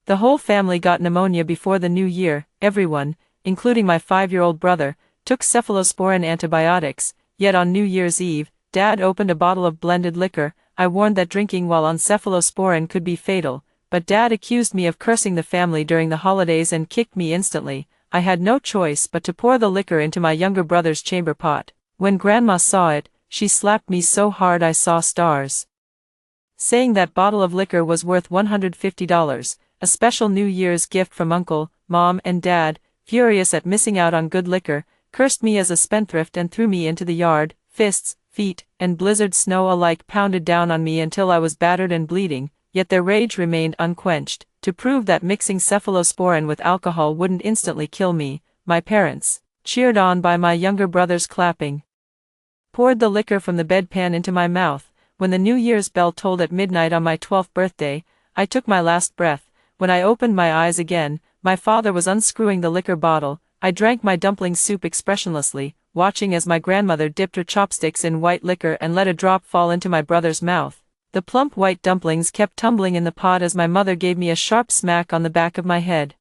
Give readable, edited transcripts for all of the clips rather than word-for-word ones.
The whole family got pneumonia before the new year. Everyone, including my 5-year-old brother, took cephalosporin antibiotics, yet on New Year's Eve, Dad opened a bottle of blended liquor. I warned that drinking while on cephalosporin could be fatal, but Dad accused me of cursing the family during the holidays and kicked me instantly. I had no choice but to pour the liquor into my younger brother's chamber pot. When Grandma saw it, she slapped me so hard I saw stars, saying that bottle of liquor was worth $150, a special New Year's gift from Uncle, Mom, and Dad. Furious at missing out on good liquor, cursed me as a spendthrift and threw me into the yard. Fists, feet, and blizzard snow alike pounded down on me until I was battered and bleeding, yet their rage remained unquenched. To prove that mixing cephalosporin with alcohol wouldn't instantly kill me, my parents, cheered on by my younger brother's clapping, poured the liquor from the bedpan into my mouth. When the New Year's bell tolled at midnight on my 12th birthday, I took my last breath. When I opened my eyes again, my father was unscrewing the liquor bottle. I drank my dumpling soup expressionlessly, watching as my grandmother dipped her chopsticks in white liquor and let a drop fall into my brother's mouth. The plump white dumplings kept tumbling in the pot as my mother gave me a sharp smack on the back of my head.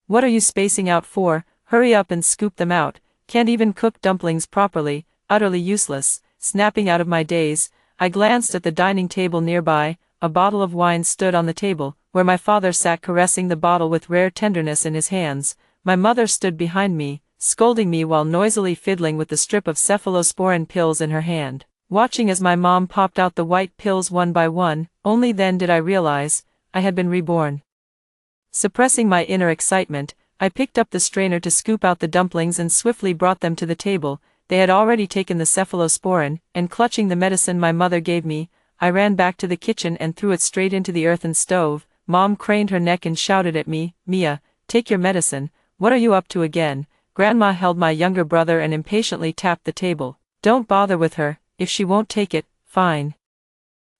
"What are you spacing out for? Hurry up and scoop them out. Can't even cook dumplings properly, utterly useless." Snapping out of my daze, I glanced at the dining table nearby. A bottle of wine stood on the table, where my father sat caressing the bottle with rare tenderness in his hands. My mother stood behind me, scolding me while noisily fiddling with the strip of cephalosporin pills in her hand, watching as my mom popped out the white pills one by one. Only then did I realize I had been reborn. Suppressing my inner excitement, I picked up the strainer to scoop out the dumplings and swiftly brought them to the table. They had already taken the cephalosporin, and clutching the medicine my mother gave me, I ran back to the kitchen and threw it straight into the earthen stove. Mom craned her neck and shouted at me, "Mia, take your medicine. What are you up to again?" Grandma held my younger brother and impatiently tapped the table. "Don't bother with her. If she won't take it, fine.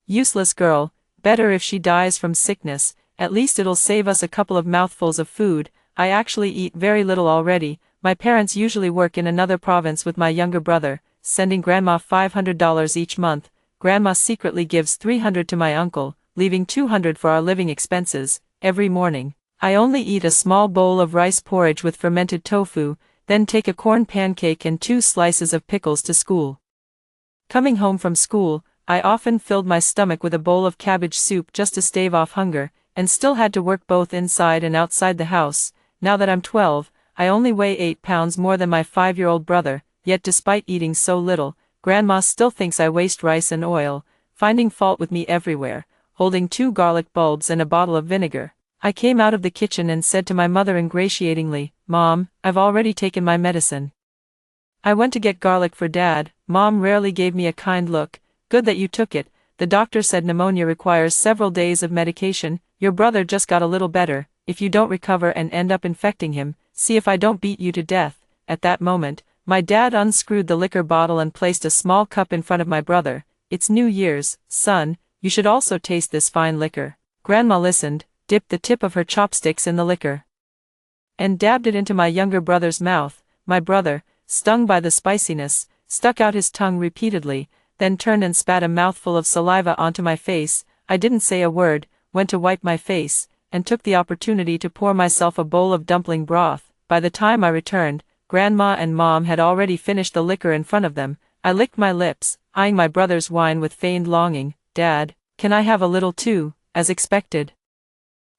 Useless girl. Better if she dies from sickness. At least it'll save us a couple of mouthfuls of food. I actually eat very little already." My parents usually work in another province with my younger brother, sending Grandma $500 each month. Grandma secretly gives $300 to my uncle, leaving $200 for our living expenses. Every morning, I only eat a small bowl of rice porridge with fermented tofu, then take a corn pancake and 2 slices of pickles to school. Coming home from school, I often filled my stomach with a bowl of cabbage soup just to stave off hunger, and still had to work both inside and outside the house. Now that I'm 12, I only weigh 8 pounds more than my 5-year-old brother, yet despite eating so little, Grandma still thinks I waste rice and oil, finding fault with me everywhere, holding 2 garlic bulbs and a bottle of vinegar. I came out of the kitchen and said to my mother ingratiatingly, "Mom, I've already taken my medicine. I went to get garlic for Dad." Mom rarely gave me a kind look. "Good that you took it. The doctor said pneumonia requires several days of medication. Your brother just got a little better. If you don't recover and end up infecting him, see if I don't beat you to death." At that moment, my dad unscrewed the liquor bottle and placed a small cup in front of my brother. "It's New Year's, son. You should also taste this fine liquor." Grandma listened, dipped the tip of her chopsticks in the liquor, and dabbed it into my younger brother's mouth. My brother, stung by the spiciness, stuck out his tongue repeatedly, then turned and spat a mouthful of saliva onto my face. I didn't say a word, went to wipe my face, and took the opportunity to pour myself a bowl of dumpling broth. By the time I returned, Grandma and Mom had already finished the liquor in front of them. I licked my lips, eyeing my brother's wine with feigned longing. "Dad, can I have a little too?" As expected,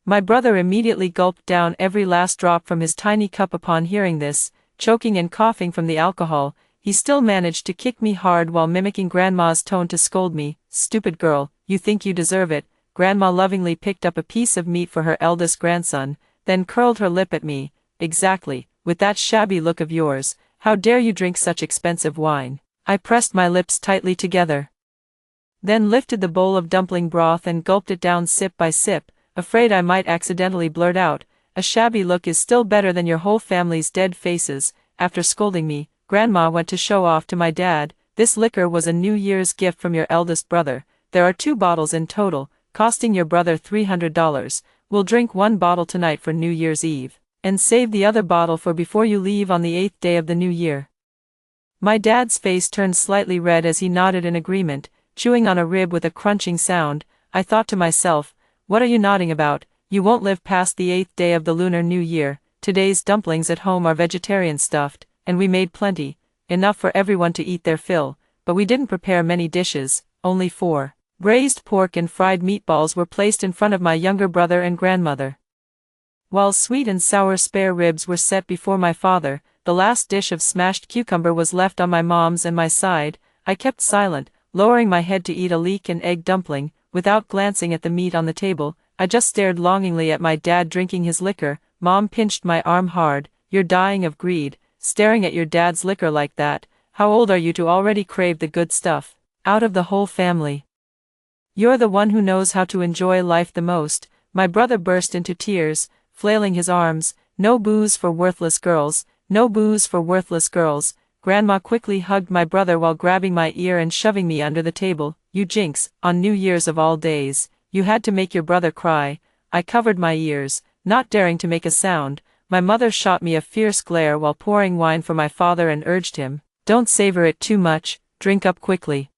my brother immediately gulped down every last drop from his tiny cup. Upon hearing this, choking and coughing from the alcohol, he still managed to kick me hard while mimicking Grandma's tone to scold me. "Stupid girl, you think you deserve it." Grandma lovingly picked up a piece of meat for her eldest grandson, then curled her lip at me. "Exactly, with that shabby look of yours, how dare you drink such expensive wine?" I pressed my lips tightly together, then lifted the bowl of dumpling broth and gulped it down sip by sip, afraid I might accidentally blurt out, "A shabby look is still better than your whole family's dead faces." After scolding me, Grandma went to show off to my dad. "This liquor was a New Year's gift from your eldest brother. There are 2 bottles in total, costing your brother $300. We'll drink 1 bottle tonight for New Year's Eve, and save the other bottle for before you leave on the 8th day of the new year." My dad's face turned slightly red as he nodded in agreement, chewing on a rib with a crunching sound. I thought to myself, what are you nodding about? you won't live past the 8th day of the Lunar New Year. Today's dumplings at home are vegetarian stuffed, and we made plenty, enough for everyone to eat their fill, but we didn't prepare many dishes, only 4. Braised pork and fried meatballs were placed in front of my younger brother and grandmother. While sweet and sour spare ribs were set before my father, the last dish of smashed cucumber was left on my mom's and my side. I kept silent, lowering my head to eat a leek and egg dumpling. Without glancing at the meat on the table, I just stared longingly at my dad drinking his liquor. Mom pinched my arm hard. You're dying of greed, staring at your dad's liquor like that. How old are you to already crave the good stuff? Out of the whole family, you're the one who knows how to enjoy life the most. My brother burst into tears, flailing his arms. No booze for worthless girls, no booze for worthless girls. Grandma quickly hugged my brother while grabbing my ear and shoving me under the table. You jinx, on New Year's of all days, you had to make your brother cry. I covered my ears, not daring to make a sound. My mother shot me a fierce glare while pouring wine for my father and urged him, don't savor it too much, drink up quickly.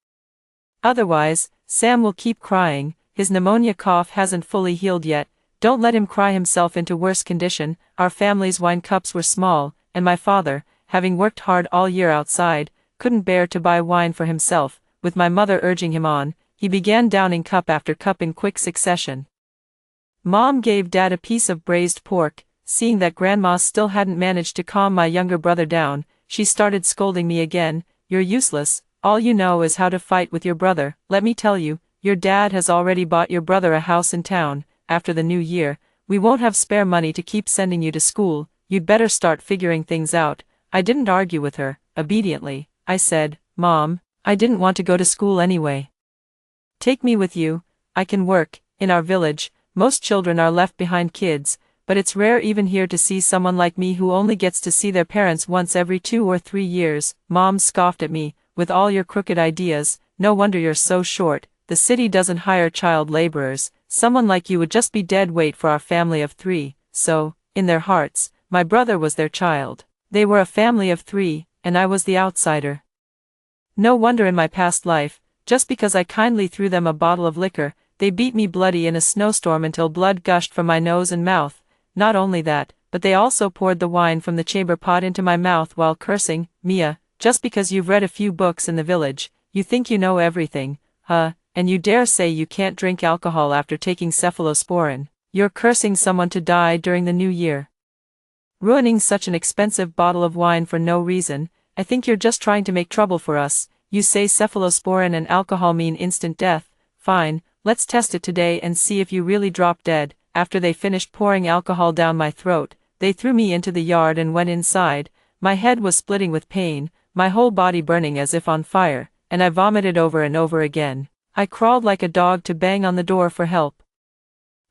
Otherwise, Sam will keep crying. His pneumonia cough hasn't fully healed yet. Don't let him cry himself into worse condition. Our family's wine cups were small, and my father, having worked hard all year outside, couldn't bear to buy wine for himself. With my mother urging him on, he began downing cup after cup in quick succession. Mom gave Dad a piece of braised pork. Seeing that Grandma still hadn't managed to calm my younger brother down, she started scolding me again. You're useless, all you know is how to fight with your brother. Let me tell you, your dad has already bought your brother a house in town. After the new year, we won't have spare money to keep sending you to school. You'd better start figuring things out. I didn't argue with her. Obediently, I said, Mom, I didn't want to go to school anyway. Take me with you. I can work. In our village, most children are left behind kids, but it's rare even here to see someone like me who only gets to see their parents once every 2 or 3 years. Mom scoffed at me. With all your crooked ideas, no wonder you're so short. The city doesn't hire child laborers. Someone like you would just be dead weight for our family of 3. So, in their hearts, my brother was their child. They were a family of 3, and I was the outsider. No wonder in my past life, just because I kindly threw them a bottle of liquor, they beat me bloody in a snowstorm until blood gushed from my nose and mouth. Not only that, but they also poured the wine from the chamber pot into my mouth while cursing. Mia, just because you've read a few books in the village, you think you know everything, huh? And you dare say you can't drink alcohol after taking cephalosporin. You're cursing someone to die during the new year. Ruining such an expensive bottle of wine for no reason. I think you're just trying to make trouble for us. You say cephalosporin and alcohol mean instant death. Fine, let's test it today and see if you really drop dead. After they finished pouring alcohol down my throat, they threw me into the yard and went inside. My head was splitting with pain, my whole body burning as if on fire, and I vomited over and over again. I crawled like a dog to bang on the door for help.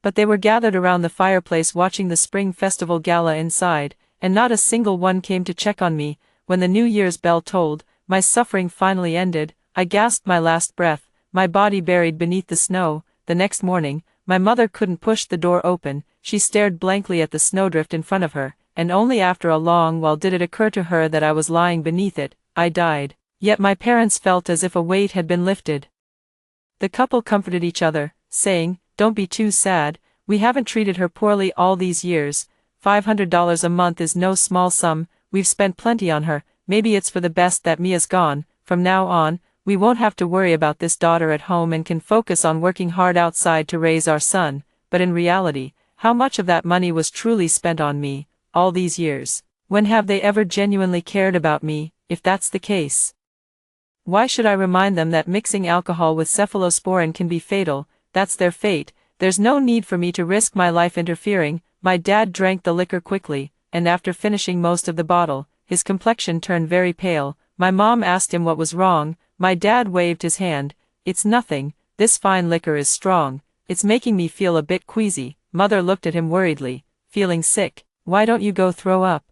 But they were gathered around the fireplace watching the spring festival gala inside, and not a single one came to check on me. When the New Year's bell tolled, my suffering finally ended. I gasped my last breath, my body buried beneath the snow. The next morning, my mother couldn't push the door open. She stared blankly at the snowdrift in front of her, and only after a long while did it occur to her that I was lying beneath it. I died. Yet my parents felt as if a weight had been lifted. The couple comforted each other, saying, don't be too sad, we haven't treated her poorly all these years. $500 a month is no small sum, we've spent plenty on her. Maybe it's for the best that Mia's gone. From now on, we won't have to worry about this daughter at home and can focus on working hard outside to raise our son. But in reality, how much of that money was truly spent on me, all these years? When have they ever genuinely cared about me, if that's the case? Why should I remind them that mixing alcohol with cephalosporin can be fatal? That's their fate. There's no need for me to risk my life interfering. My dad drank the liquor quickly, and after finishing most of the bottle, his complexion turned very pale. My mom asked him what was wrong. My dad waved his hand. It's nothing, this fine liquor is strong. It's making me feel a bit queasy. Mother looked at him worriedly. Feeling sick? Why don't you go throw up?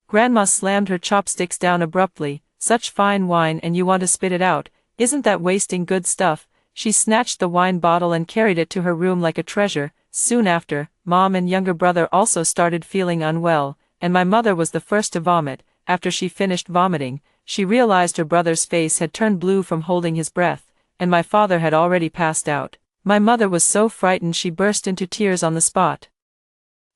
Grandma slammed her chopsticks down abruptly. Such fine wine and you want to spit it out? Isn't that wasting good stuff? She snatched the wine bottle and carried it to her room like a treasure. Soon after, Mom and younger brother also started feeling unwell, and my mother was the first to vomit. After she finished vomiting, she realized her brother's face had turned blue from holding his breath, and my father had already passed out. My mother was so frightened she burst into tears on the spot.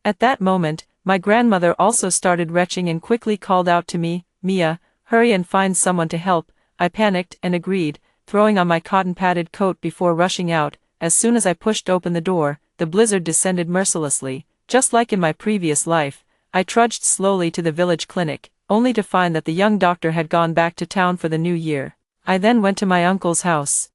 At that moment, my grandmother also started retching and quickly called out to me, "Mia, hurry and find someone to help." I panicked and agreed, throwing on my cotton-padded coat before rushing out. As soon as I pushed open the door, the blizzard descended mercilessly. Just like in my previous life, I trudged slowly to the village clinic, only to find that the young doctor had gone back to town for the new year. I then went to my uncle's house,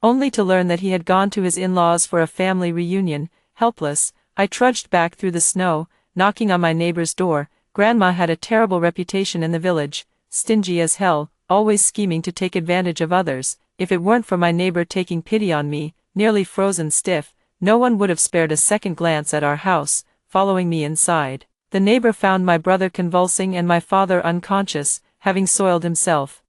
only to learn that he had gone to his in-laws for a family reunion. Helpless, I trudged back through the snow, knocking on my neighbor's door. Grandma had a terrible reputation in the village, stingy as hell, always scheming to take advantage of others. If it weren't for my neighbor taking pity on me, nearly frozen stiff, no one would have spared a second glance at our house. Following me inside, the neighbor found my brother convulsing and my father unconscious, having soiled himself.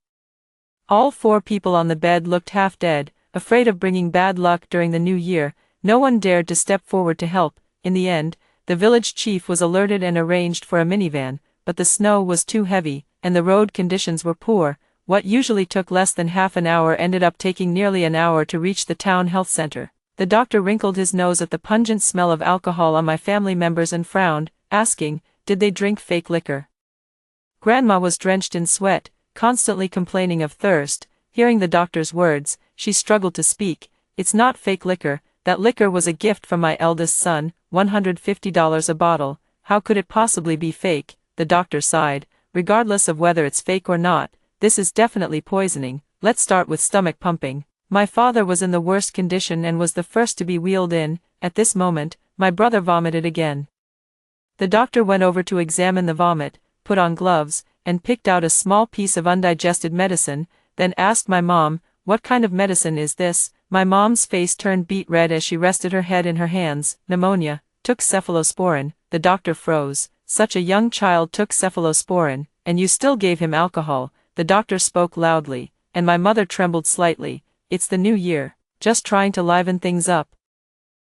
All four people on the bed looked half dead, afraid of bringing bad luck during the new year. No one dared to step forward to help. In the end, the village chief was alerted and arranged for a minivan, but the snow was too heavy, and the road conditions were poor. What usually took less than half an hour ended up taking nearly an hour to reach the town health center. The doctor wrinkled his nose at the pungent smell of alcohol on my family members and frowned, asking, did they drink fake liquor? Grandma was drenched in sweat, constantly complaining of thirst. Hearing the doctor's words, she struggled to speak. It's not fake liquor. That liquor was a gift from my eldest son, $150 a bottle. How could it possibly be fake? The doctor sighed. Regardless of whether it's fake or not, this is definitely poisoning. Let's start with stomach pumping. My father was in the worst condition and was the first to be wheeled in. At this moment, my brother vomited again. The doctor went over to examine the vomit, put on gloves, and picked out a small piece of undigested medicine, then asked my mom, "What kind of medicine is this?" My mom's face turned beet red as she rested her head in her hands. "Pneumonia. Took cephalosporin." The doctor froze. "Such a young child took cephalosporin, and you still gave him alcohol." The doctor spoke loudly, and my mother trembled slightly. "It's the new year. Just trying to liven things up."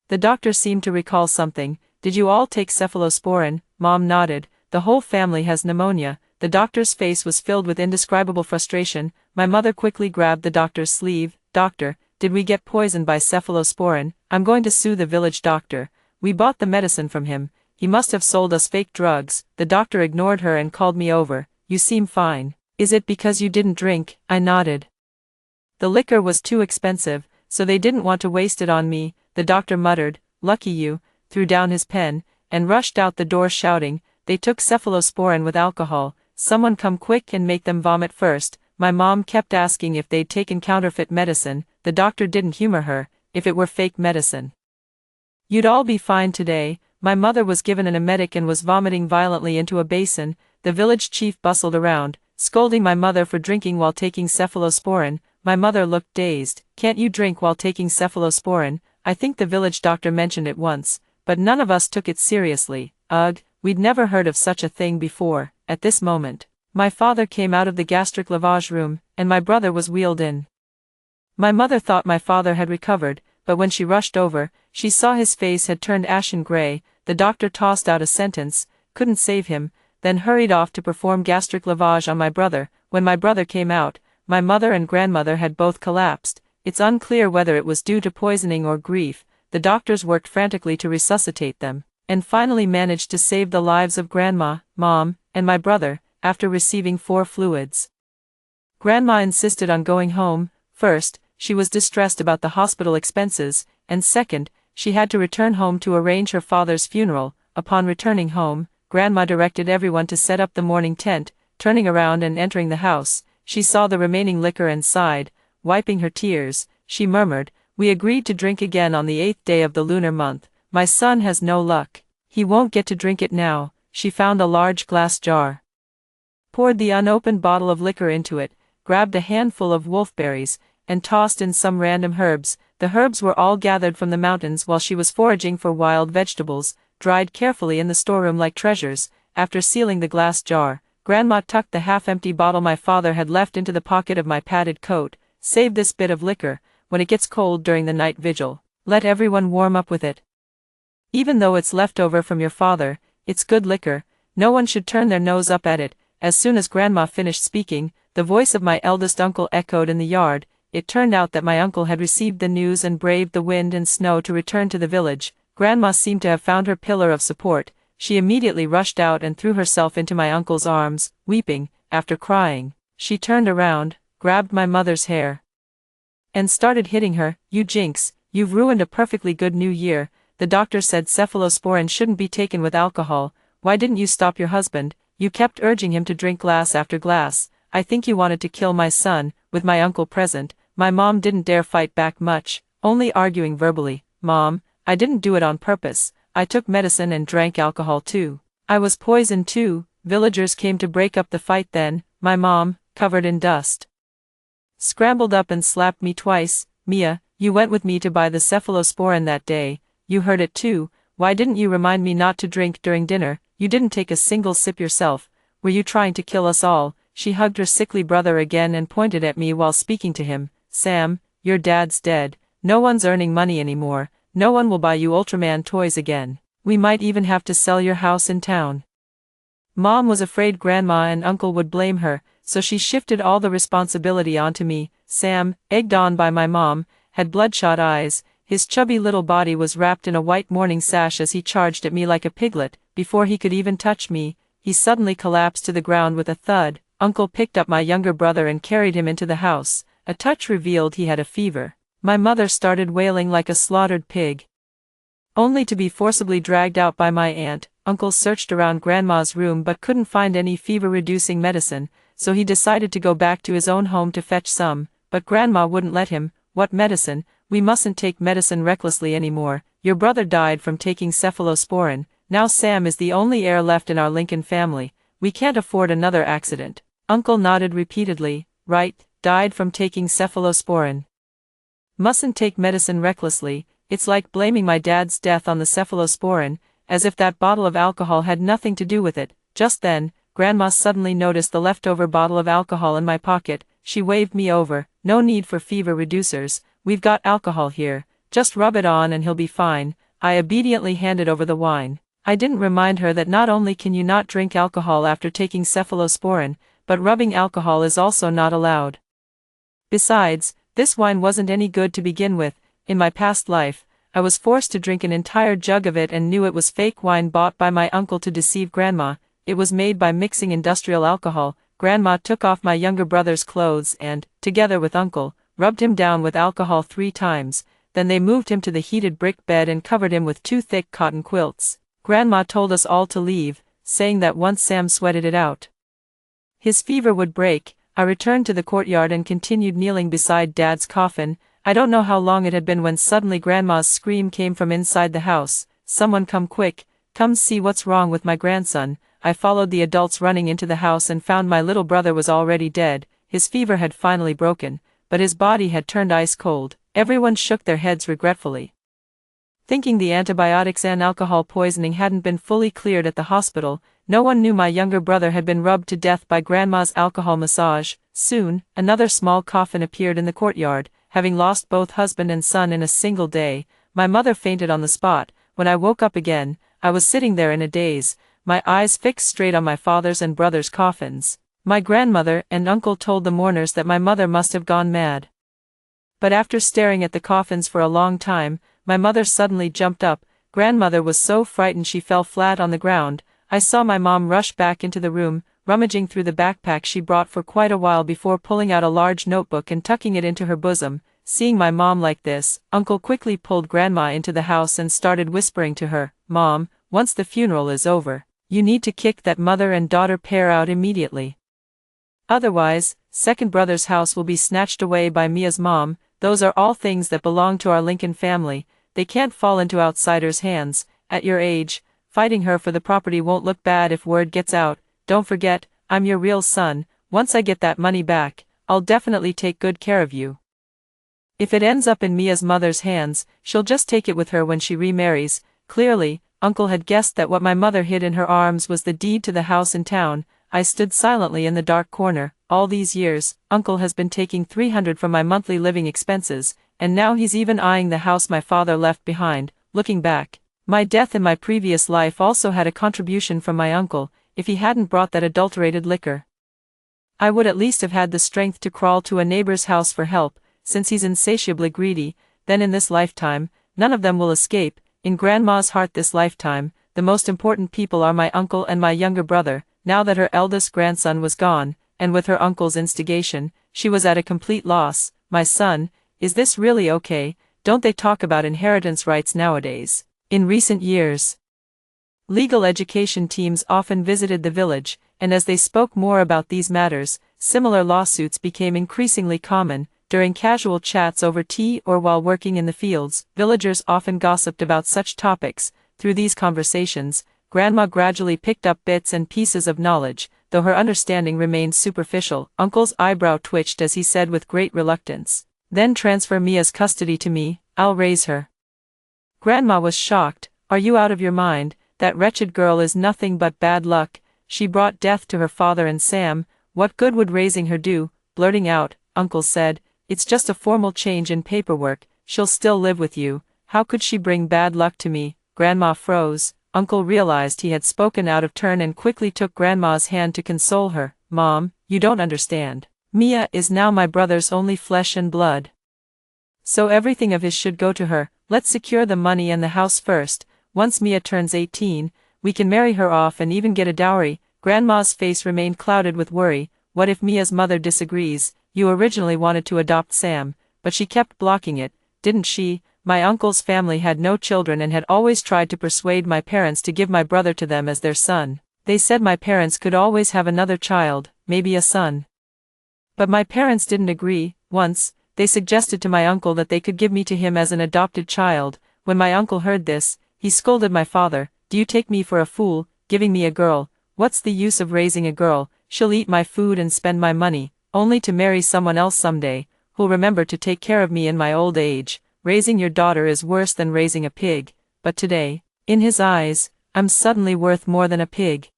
The doctor seemed to recall something. "Did you all take cephalosporin?" Mom nodded. "The whole family has pneumonia." The doctor's face was filled with indescribable frustration. My mother quickly grabbed the doctor's sleeve. "Doctor, did we get poisoned by cephalosporin? I'm going to sue the village doctor. We bought the medicine from him. He must have sold us fake drugs." The doctor ignored her and called me over. "You seem fine. Is it because you didn't drink?" I nodded. "The liquor was too expensive, so they didn't want to waste it on me." The doctor muttered, "Lucky you," threw down his pen, and rushed out the door shouting, "They took cephalosporin with alcohol. Someone come quick and make them vomit first." My mom kept asking if they'd taken counterfeit medicine. The doctor didn't humor her. "If it were fake medicine, you'd all be fine today." My mother was given an emetic and was vomiting violently into a basin. The village chief bustled around, scolding my mother for drinking while taking cephalosporin. My mother looked dazed. "Can't you drink while taking cephalosporin?" I think the village doctor mentioned it once, but none of us took it seriously. Ugh, we'd never heard of such a thing before. At this moment, my father came out of the gastric lavage room, and my brother was wheeled in. My mother thought my father had recovered, but when she rushed over, she saw his face had turned ashen gray. The doctor tossed out a sentence, "Couldn't save him," then hurried off to perform gastric lavage on my brother. When my brother came out, my mother and grandmother had both collapsed. It's unclear whether it was due to poisoning or grief. The doctors worked frantically to resuscitate them, and finally managed to save the lives of Grandma, Mom, and my brother, after receiving 4 fluids. Grandma insisted on going home. First, she was distressed about the hospital expenses, and second, she had to return home to arrange her father's funeral. Upon returning home, Grandma directed everyone to set up the mourning tent. Turning around and entering the house, she saw the remaining liquor and sighed. Wiping her tears, she murmured, "We agreed to drink again on the 8th day of the lunar month. My son has no luck. He won't get to drink it now." She found a large glass jar, poured the unopened bottle of liquor into it, grabbed a handful of wolfberries, and tossed in some random herbs. The herbs were all gathered from the mountains while she was foraging for wild vegetables, dried carefully in the storeroom like treasures. After sealing the glass jar, Grandma tucked the half-empty bottle my father had left into the pocket of my padded coat. "Save this bit of liquor. When it gets cold during the night vigil, let everyone warm up with it. Even though it's leftover from your father, it's good liquor. No one should turn their nose up at it." As soon as Grandma finished speaking, the voice of my eldest uncle echoed in the yard. it turned out that my uncle had received the news and braved the wind and snow to return to the village. Grandma seemed to have found her pillar of support. She immediately rushed out and threw herself into my uncle's arms, weeping. After crying, she turned around, grabbed my mother's hair, and started hitting her. "You jinx, you've ruined a perfectly good new year. The doctor said cephalosporin shouldn't be taken with alcohol. Why didn't you stop your husband? You kept urging him to drink glass after glass. I think you wanted to kill my son." With my uncle present, my mom didn't dare fight back much, only arguing verbally. "Mom, I didn't do it on purpose. I took medicine and drank alcohol too. I was poisoned too." Villagers came to break up the fight then. My mom, covered in dust, scrambled up and slapped me twice. "Mia, you went with me to buy the cephalosporin that day. You heard it too. Why didn't you remind me not to drink during dinner? You didn't take a single sip yourself. Were you trying to kill us all?" She hugged her sickly brother again and pointed at me while speaking to him. "Sam, your dad's dead. No one's earning money anymore. No one will buy you Ultraman toys again. We might even have to sell your house in town." Mom was afraid Grandma and Uncle would blame her, so she shifted all the responsibility onto me. Sam, egged on by my mom, had bloodshot eyes. His chubby little body was wrapped in a white morning sash as he charged at me like a piglet. Before he could even touch me, he suddenly collapsed to the ground with a thud. Uncle picked up my younger brother and carried him into the house. A touch revealed he had a fever. My mother started wailing like a slaughtered pig, only to be forcibly dragged out by my aunt. Uncle searched around Grandma's room but couldn't find any fever-reducing medicine, so he decided to go back to his own home to fetch some, but Grandma wouldn't let him. "What medicine? We mustn't take medicine recklessly anymore. Your brother died from taking cephalosporin. Now Sam is the only heir left in our Lincoln family. We can't afford another accident." Uncle nodded repeatedly. "Right, died from taking cephalosporin. Mustn't take medicine recklessly. It's like blaming my dad's death on the cephalosporin, as if that bottle of alcohol had nothing to do with it." Just then, Grandma suddenly noticed the leftover bottle of alcohol in my pocket. She waved me over. "No need for fever reducers. We've got alcohol here. Just rub it on and he'll be fine." I obediently handed over the wine. I didn't remind her that not only can you not drink alcohol after taking cephalosporin, but rubbing alcohol is also not allowed. Besides, this wine wasn't any good to begin with. In my past life, I was forced to drink an entire jug of it and knew it was fake wine bought by my uncle to deceive Grandma. It was made by mixing industrial alcohol. Grandma took off my younger brother's clothes and, together with Uncle, rubbed him down with alcohol 3 times. Then they moved him to the heated brick bed and covered him with 2 thick cotton quilts. Grandma told us all to leave, saying that once Sam sweated it out, his fever would break. I returned to the courtyard and continued kneeling beside Dad's coffin. I don't know how long it had been when suddenly Grandma's scream came from inside the house. "Someone come quick, come see what's wrong with my grandson." I followed the adults running into the house and found my little brother was already dead. His fever had finally broken, but his body had turned ice cold. Everyone shook their heads regretfully, thinking the antibiotics and alcohol poisoning hadn't been fully cleared at the hospital. No one knew my younger brother had been rubbed to death by Grandma's alcohol massage. Soon, another small coffin appeared in the courtyard. Having lost both husband and son in a single day, my mother fainted on the spot. When I woke up again, I was sitting there in a daze, my eyes fixed straight on my father's and brother's coffins. My grandmother and uncle told the mourners that my mother must have gone mad. But after staring at the coffins for a long time, my mother suddenly jumped up. Grandmother was so frightened she fell flat on the ground. I saw my mom rush back into the room, rummaging through the backpack she brought for quite a while before pulling out a large notebook and tucking it into her bosom. Seeing my mom like this, Uncle quickly pulled Grandma into the house and started whispering to her, "Mom, once the funeral is over, you need to kick that mother and daughter pair out immediately. Otherwise, second brother's house will be snatched away by Mia's mom. Those are all things that belong to our Lincoln family. They can't fall into outsiders' hands. At your age, fighting her for the property won't look bad if word gets out. Don't forget, I'm your real son. Once I get that money back, I'll definitely take good care of you. If it ends up in Mia's mother's hands, she'll just take it with her when she remarries." Clearly, Uncle had guessed that what my mother hid in her arms was the deed to the house in town. I stood silently in the dark corner. All these years, Uncle has been taking $300 from my monthly living expenses, and now he's even eyeing the house my father left behind. Looking back, my death in my previous life also had a contribution from my uncle. If he hadn't brought that adulterated liquor, I would at least have had the strength to crawl to a neighbor's house for help. since he's insatiably greedy, then in this lifetime, none of them will escape. In Grandma's heart this lifetime, the most important people are my uncle and my younger brother. Now that her eldest grandson was gone, and with her uncle's instigation, she was at a complete loss. My son, is this really okay? Don't they talk about inheritance rights nowadays? In recent years, legal education teams often visited the village, and as they spoke more about these matters, similar lawsuits became increasingly common. During casual chats over tea or while working in the fields, villagers often gossiped about such topics. Through these conversations, Grandma gradually picked up bits and pieces of knowledge, though her understanding remained superficial. Uncle's eyebrow twitched as he said with great reluctance, "Then transfer Mia's custody to me, I'll raise her." Grandma was shocked. "Are you out of your mind? That wretched girl is nothing but bad luck. She brought death to her father and Sam. What good would raising her do?" Blurting out, Uncle said, "It's just a formal change in paperwork. She'll still live with you. How could she bring bad luck to me?" Grandma froze. Uncle realized he had spoken out of turn and quickly took Grandma's hand to console her. "Mom, you don't understand. Mia is now my brother's only flesh and blood. So everything of his should go to her. Let's secure the money and the house first. Once Mia turns 18, we can marry her off and even get a dowry." Grandma's face remained clouded with worry. "What if Mia's mother disagrees? You originally wanted to adopt Sam, but she kept blocking it, didn't she? My uncle's family had no children and had always tried to persuade my parents to give my brother to them as their son. They said my parents could always have another child, maybe a son. But my parents didn't agree. Once, they suggested to my uncle that they could give me to him as an adopted child. When my uncle heard this, he scolded my father. "Do you take me for a fool, giving me a girl? What's the use of raising a girl? She'll eat my food and spend my money, only to marry someone else someday, who'll remember to take care of me in my old age. Raising your daughter is worse than raising a pig." But today, in his eyes, I'm suddenly worth more than a pig.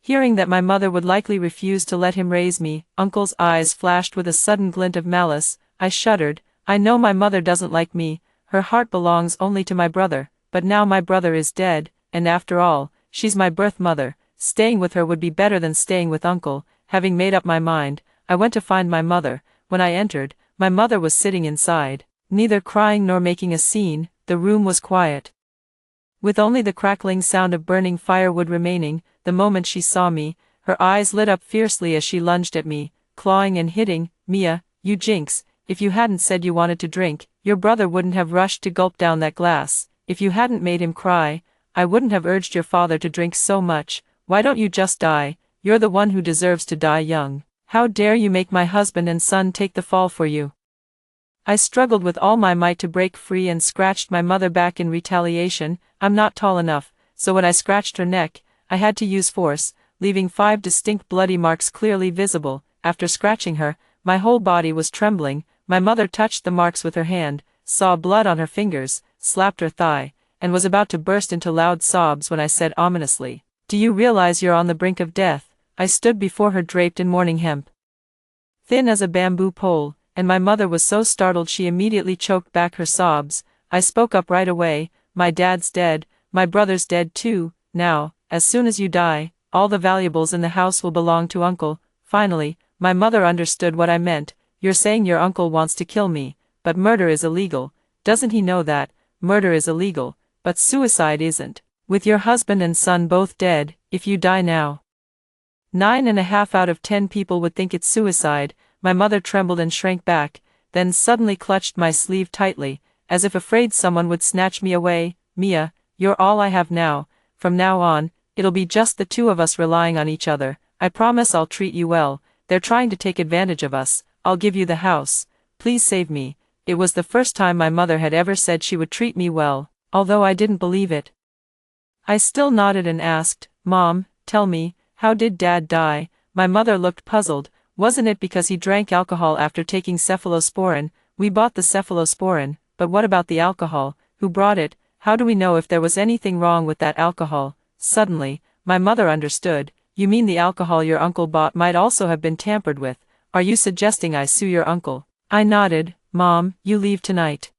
Hearing that my mother would likely refuse to let him raise me, Uncle's eyes flashed with a sudden glint of malice. I shuddered. "I know my mother doesn't like me. Her heart belongs only to my brother, but now my brother is dead, and after all, she's my birth mother. Staying with her would be better than staying with Uncle." Having made up my mind, I went to find my mother. When I entered, my mother was sitting inside, neither crying nor making a scene. The room was quiet, with only the crackling sound of burning firewood remaining. The moment she saw me, her eyes lit up fiercely as she lunged at me, clawing and hitting. "Mia, you jinx, if you hadn't said you wanted to drink, your brother wouldn't have rushed to gulp down that glass. If you hadn't made him cry, I wouldn't have urged your father to drink so much. Why don't you just die? You're the one who deserves to die young. How dare you make my husband and son take the fall for you?" I struggled with all my might to break free and scratched my mother back in retaliation. I'm not tall enough, so when I scratched her neck, I had to use force, leaving 5 distinct bloody marks clearly visible. After scratching her, my whole body was trembling. My mother touched the marks with her hand, saw blood on her fingers, slapped her thigh, and was about to burst into loud sobs when I said ominously, "Do you realize you're on the brink of death?" I stood before her draped in mourning hemp, thin as a bamboo pole, and my mother was so startled she immediately choked back her sobs. I spoke up right away. "My dad's dead, my brother's dead too. Now, as soon as you die, all the valuables in the house will belong to Uncle." Finally, my mother understood what I meant. "You're saying your uncle wants to kill me, but murder is illegal. Doesn't he know that? Murder is illegal, but suicide isn't. With your husband and son both dead, if you die now, 9.5 out of 10 people would think it's suicide." My mother trembled and shrank back, then suddenly clutched my sleeve tightly, as if afraid someone would snatch me away. "Mia, you're all I have now. From now on, it'll be just the two of us relying on each other. I promise I'll treat you well. They're trying to take advantage of us. I'll give you the house. Please save me." It was the first time my mother had ever said she would treat me well, although I didn't believe it. I still nodded and asked, "Mom, tell me, how did Dad die?" My mother looked puzzled. "Wasn't it because he drank alcohol after taking cephalosporin? We bought the cephalosporin, but what about the alcohol? Who brought it? How do we know if there was anything wrong with that alcohol?" Suddenly, my mother understood. "You mean the alcohol your uncle bought might also have been tampered with? Are you suggesting I sue your uncle?" I nodded. "Mom, you leave tonight.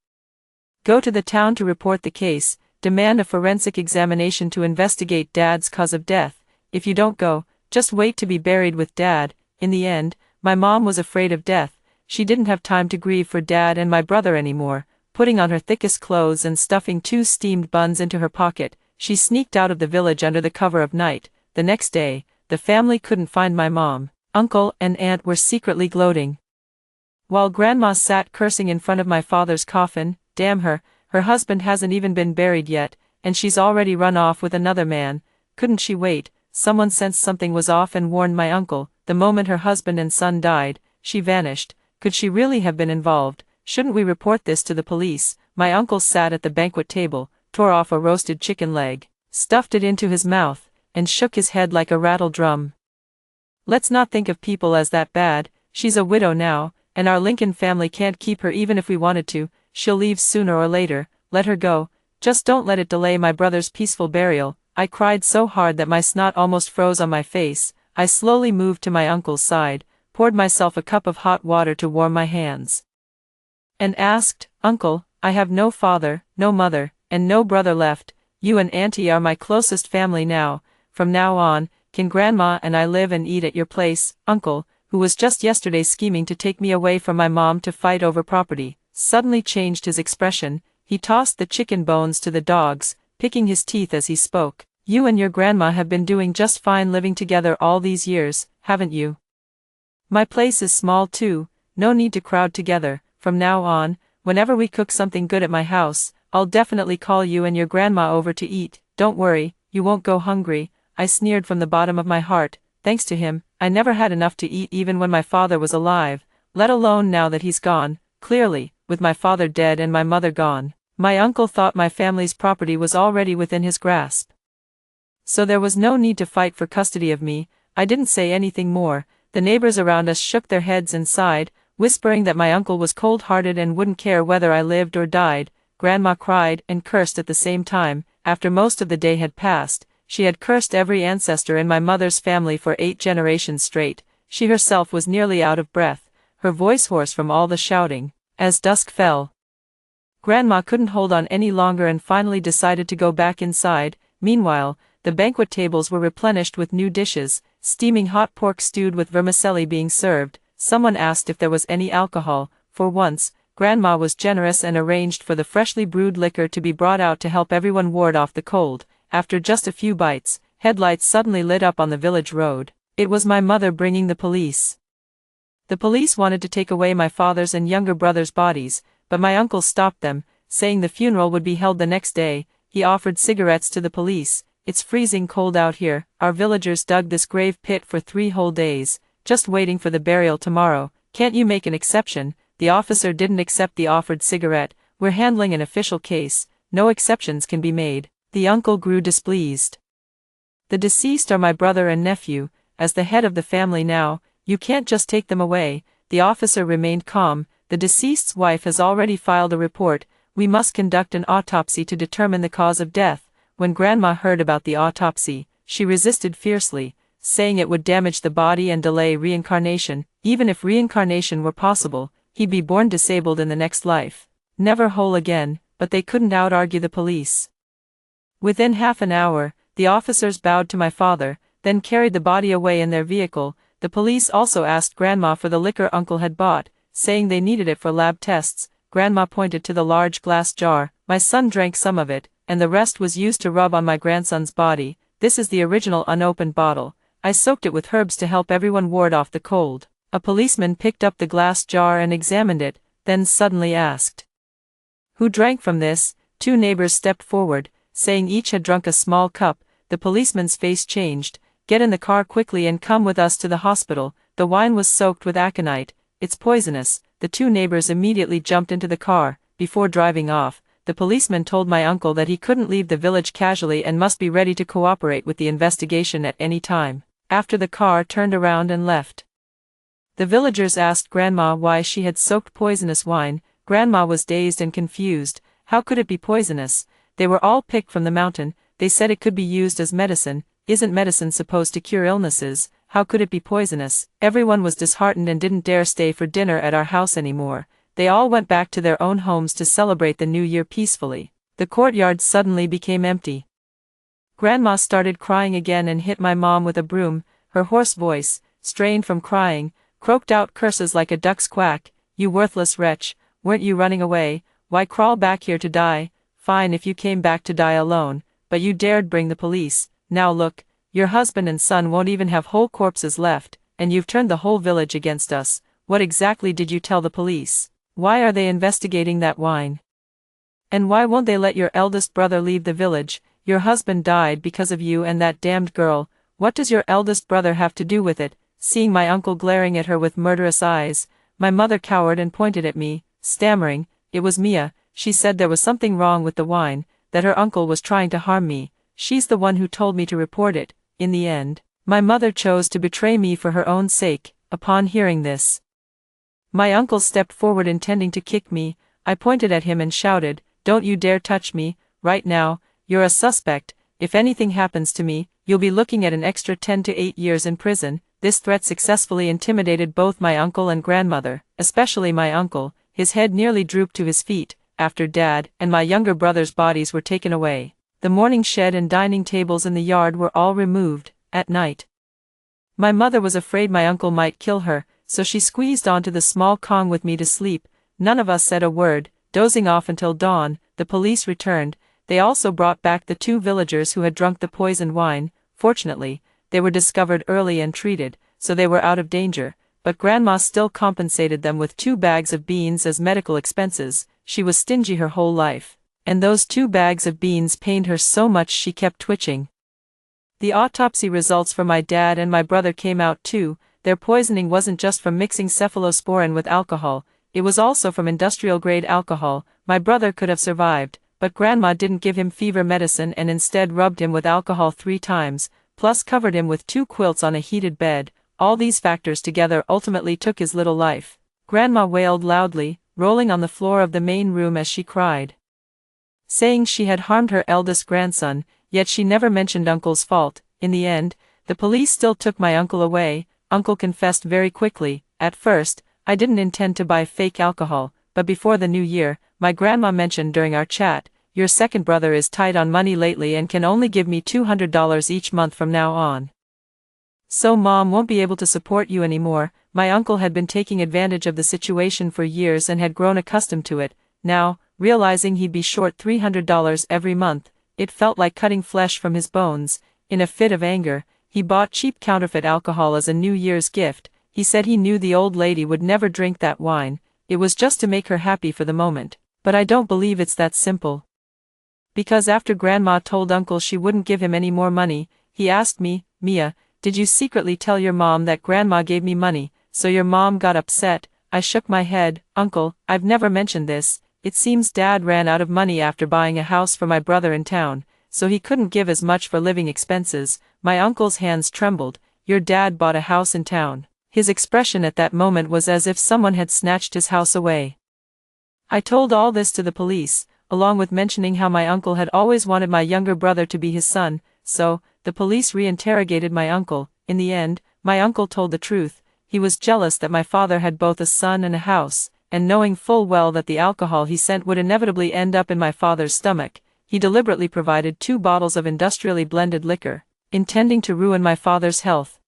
Go to the town to report the case, demand a forensic examination to investigate Dad's cause of death. If you don't go, just wait to be buried with Dad." In the end, my mom was afraid of death. she didn't have time to grieve for Dad and my brother anymore. Putting on her thickest clothes and stuffing 2 steamed buns into her pocket, she sneaked out of the village under the cover of night. The next day, the family couldn't find my mom. Uncle and aunt were secretly gloating, while Grandma sat cursing in front of my father's coffin. Damn her, her husband hasn't even been buried yet, and she's already run off with another man. Couldn't she wait? Someone sensed something was off and warned my uncle. The moment her husband and son died, she vanished. Could she really have been involved? Shouldn't we report this to the police? My uncle sat at the banquet table, tore off a roasted chicken leg, stuffed it into his mouth, and shook his head like a rattle drum. Let's not think of people as that bad. She's a widow now, and our Lincoln family can't keep her even if we wanted to. She'll leave sooner or later. Let her go. Just don't let it delay my brother's peaceful burial. I cried so hard that my snot almost froze on my face. I slowly moved to my uncle's side, poured myself a cup of hot water to warm my hands, and asked, "Uncle, I have no father, no mother, and no brother left. You and Auntie are my closest family now. From now on, can Grandma and I live and eat at your place?" Uncle, who was just yesterday scheming to take me away from my mom to fight over property, suddenly changed his expression. He tossed the chicken bones to the dogs, picking his teeth as he spoke. "You and your grandma have been doing just fine living together all these years, haven't you? My place is small too, no need to crowd together. From now on, whenever we cook something good at my house, I'll definitely call you and your grandma over to eat. Don't worry, you won't go hungry." I sneered from the bottom of my heart. Thanks to him, I never had enough to eat even when my father was alive, let alone now that he's gone. Clearly, with my father dead and my mother gone, my uncle thought my family's property was already within his grasp. So there was no need to fight for custody of me. I didn't say anything more. The neighbors around us shook their heads and sighed, whispering that my uncle was cold-hearted and wouldn't care whether I lived or died. Grandma cried and cursed at the same time. After most of the day had passed, she had cursed every ancestor in my mother's family for 8 generations straight. She herself was nearly out of breath, her voice hoarse from all the shouting. As dusk fell, Grandma couldn't hold on any longer and finally decided to go back inside. Meanwhile, the banquet tables were replenished with new dishes, steaming hot pork stewed with vermicelli being served. Someone asked if there was any alcohol. For once, Grandma was generous and arranged for the freshly brewed liquor to be brought out to help everyone ward off the cold. After just a few bites, headlights suddenly lit up on the village road. It was my mother bringing the police. The police wanted to take away my father's and younger brother's bodies, but my uncle stopped them, saying the funeral would be held the next day. He offered cigarettes to the police. "It's freezing cold out here. Our villagers dug this grave pit for 3 whole days, just waiting for the burial tomorrow. Can't you make an exception?" The officer didn't accept the offered cigarette. "We're handling an official case. No exceptions can be made." The uncle grew displeased. "The deceased are my brother and nephew. As the head of the family now, you can't just take them away." The officer remained calm. "The deceased's wife has already filed a report. We must conduct an autopsy to determine the cause of death." When Grandma heard about the autopsy, she resisted fiercely, saying it would damage the body and delay reincarnation. Even if reincarnation were possible, he'd be born disabled in the next life, never whole again. But they couldn't out-argue the police. Within half an hour, the officers bowed to my father, then carried the body away in their vehicle. The police also asked Grandma for the liquor Uncle had bought, saying they needed it for lab tests. Grandma pointed to the large glass jar. "My son drank some of it, and the rest was used to rub on my grandson's body. This is the original unopened bottle. I soaked it with herbs to help everyone ward off the cold." A policeman picked up the glass jar and examined it, then suddenly asked, "Who drank from this?" 2 neighbors stepped forward, saying each had drunk a small cup. The policeman's face changed. "Get in the car quickly and come with us to the hospital. The wine was soaked with aconite. It's poisonous." The 2 neighbors immediately jumped into the car. Before driving off, the policeman told my uncle that he couldn't leave the village casually and must be ready to cooperate with the investigation at any time. After the car turned around and left, the villagers asked Grandma why she had soaked poisonous wine. Grandma was dazed and confused. How could it be poisonous? They were all picked from the mountain. They said it could be used as medicine. Isn't medicine supposed to cure illnesses? How could it be poisonous? Everyone was disheartened and didn't dare stay for dinner at our house anymore. They all went back to their own homes to celebrate the new year peacefully. The courtyard suddenly became empty. Grandma started crying again and hit my mom with a broom. Her hoarse voice, strained from crying, croaked out curses like a duck's quack. you worthless wretch, weren't you running away? Why crawl back here to die? Fine if you came back to die alone, but you dared bring the police. Now look, your husband and son won't even have whole corpses left, and you've turned the whole village against us. What exactly did you tell the police? Why are they investigating that wine? And why won't they let your eldest brother leave the village? Your husband died because of you and that damned girl. What does your eldest brother have to do with it? Seeing my uncle glaring at her with murderous eyes, my mother cowered and pointed at me, stammering. It was Mia. She said there was something wrong with the wine, that her uncle was trying to harm me. She's the one who told me to report it. In the end, my mother chose to betray me for her own sake. Upon hearing this, my uncle stepped forward intending to kick me. I pointed at him and shouted, "Don't you dare touch me, right now, you're a suspect. If anything happens to me, you'll be looking at an extra 10 to 8 years in prison." This threat successfully intimidated both my uncle and grandmother, especially my uncle. His head nearly drooped to his feet, after Dad and my younger brother's bodies were taken away. The morning shed and dining tables in the yard were all removed. At night, my mother was afraid my uncle might kill her, so she squeezed onto the small Kong with me to sleep. None of us said a word, dozing off until dawn. The police returned. They also brought back the 2 villagers who had drunk the poisoned wine. Fortunately, they were discovered early and treated, so they were out of danger, but Grandma still compensated them with 2 bags of beans as medical expenses. She was stingy her whole life, and those 2 bags of beans pained her so much she kept twitching. The autopsy results for my dad and my brother came out too. Their poisoning wasn't just from mixing cephalosporin with alcohol, it was also from industrial-grade alcohol. My brother could have survived, but Grandma didn't give him fever medicine and instead rubbed him with alcohol 3 times, plus covered him with 2 quilts on a heated bed. All these factors together ultimately took his little life. Grandma wailed loudly, rolling on the floor of the main room as she cried, saying she had harmed her eldest grandson, yet she never mentioned Uncle's fault. In the end, the police still took my uncle away. Uncle confessed very quickly. At first, I didn't intend to buy fake alcohol, but before the new year, my grandma mentioned during our chat, "Your second brother is tight on money lately and can only give me $200 each month from now on. So Mom won't be able to support you anymore." My uncle had been taking advantage of the situation for years and had grown accustomed to it. Now, realizing he'd be short $300 every month, it felt like cutting flesh from his bones. In a fit of anger, he bought cheap counterfeit alcohol as a New Year's gift. He said he knew the old lady would never drink that wine. It was just to make her happy for the moment. But I don't believe it's that simple. Because after Grandma told Uncle she wouldn't give him any more money, he asked me, "Mia, did you secretly tell your mom that Grandma gave me money, so your mom got upset?" I shook my head. "Uncle, I've never mentioned this. It seems Dad ran out of money after buying a house for my brother in town, so he couldn't give as much for living expenses." My uncle's hands trembled. "Your dad bought a house in town." His expression at that moment was as if someone had snatched his house away. I told all this to the police, along with mentioning how my uncle had always wanted my younger brother to be his son, so, the police re-interrogated my uncle. In the end, my uncle told the truth. He was jealous that my father had both a son and a house, and knowing full well that the alcohol he sent would inevitably end up in my father's stomach, he deliberately provided 2 bottles of industrially blended liquor, intending to ruin my father's health.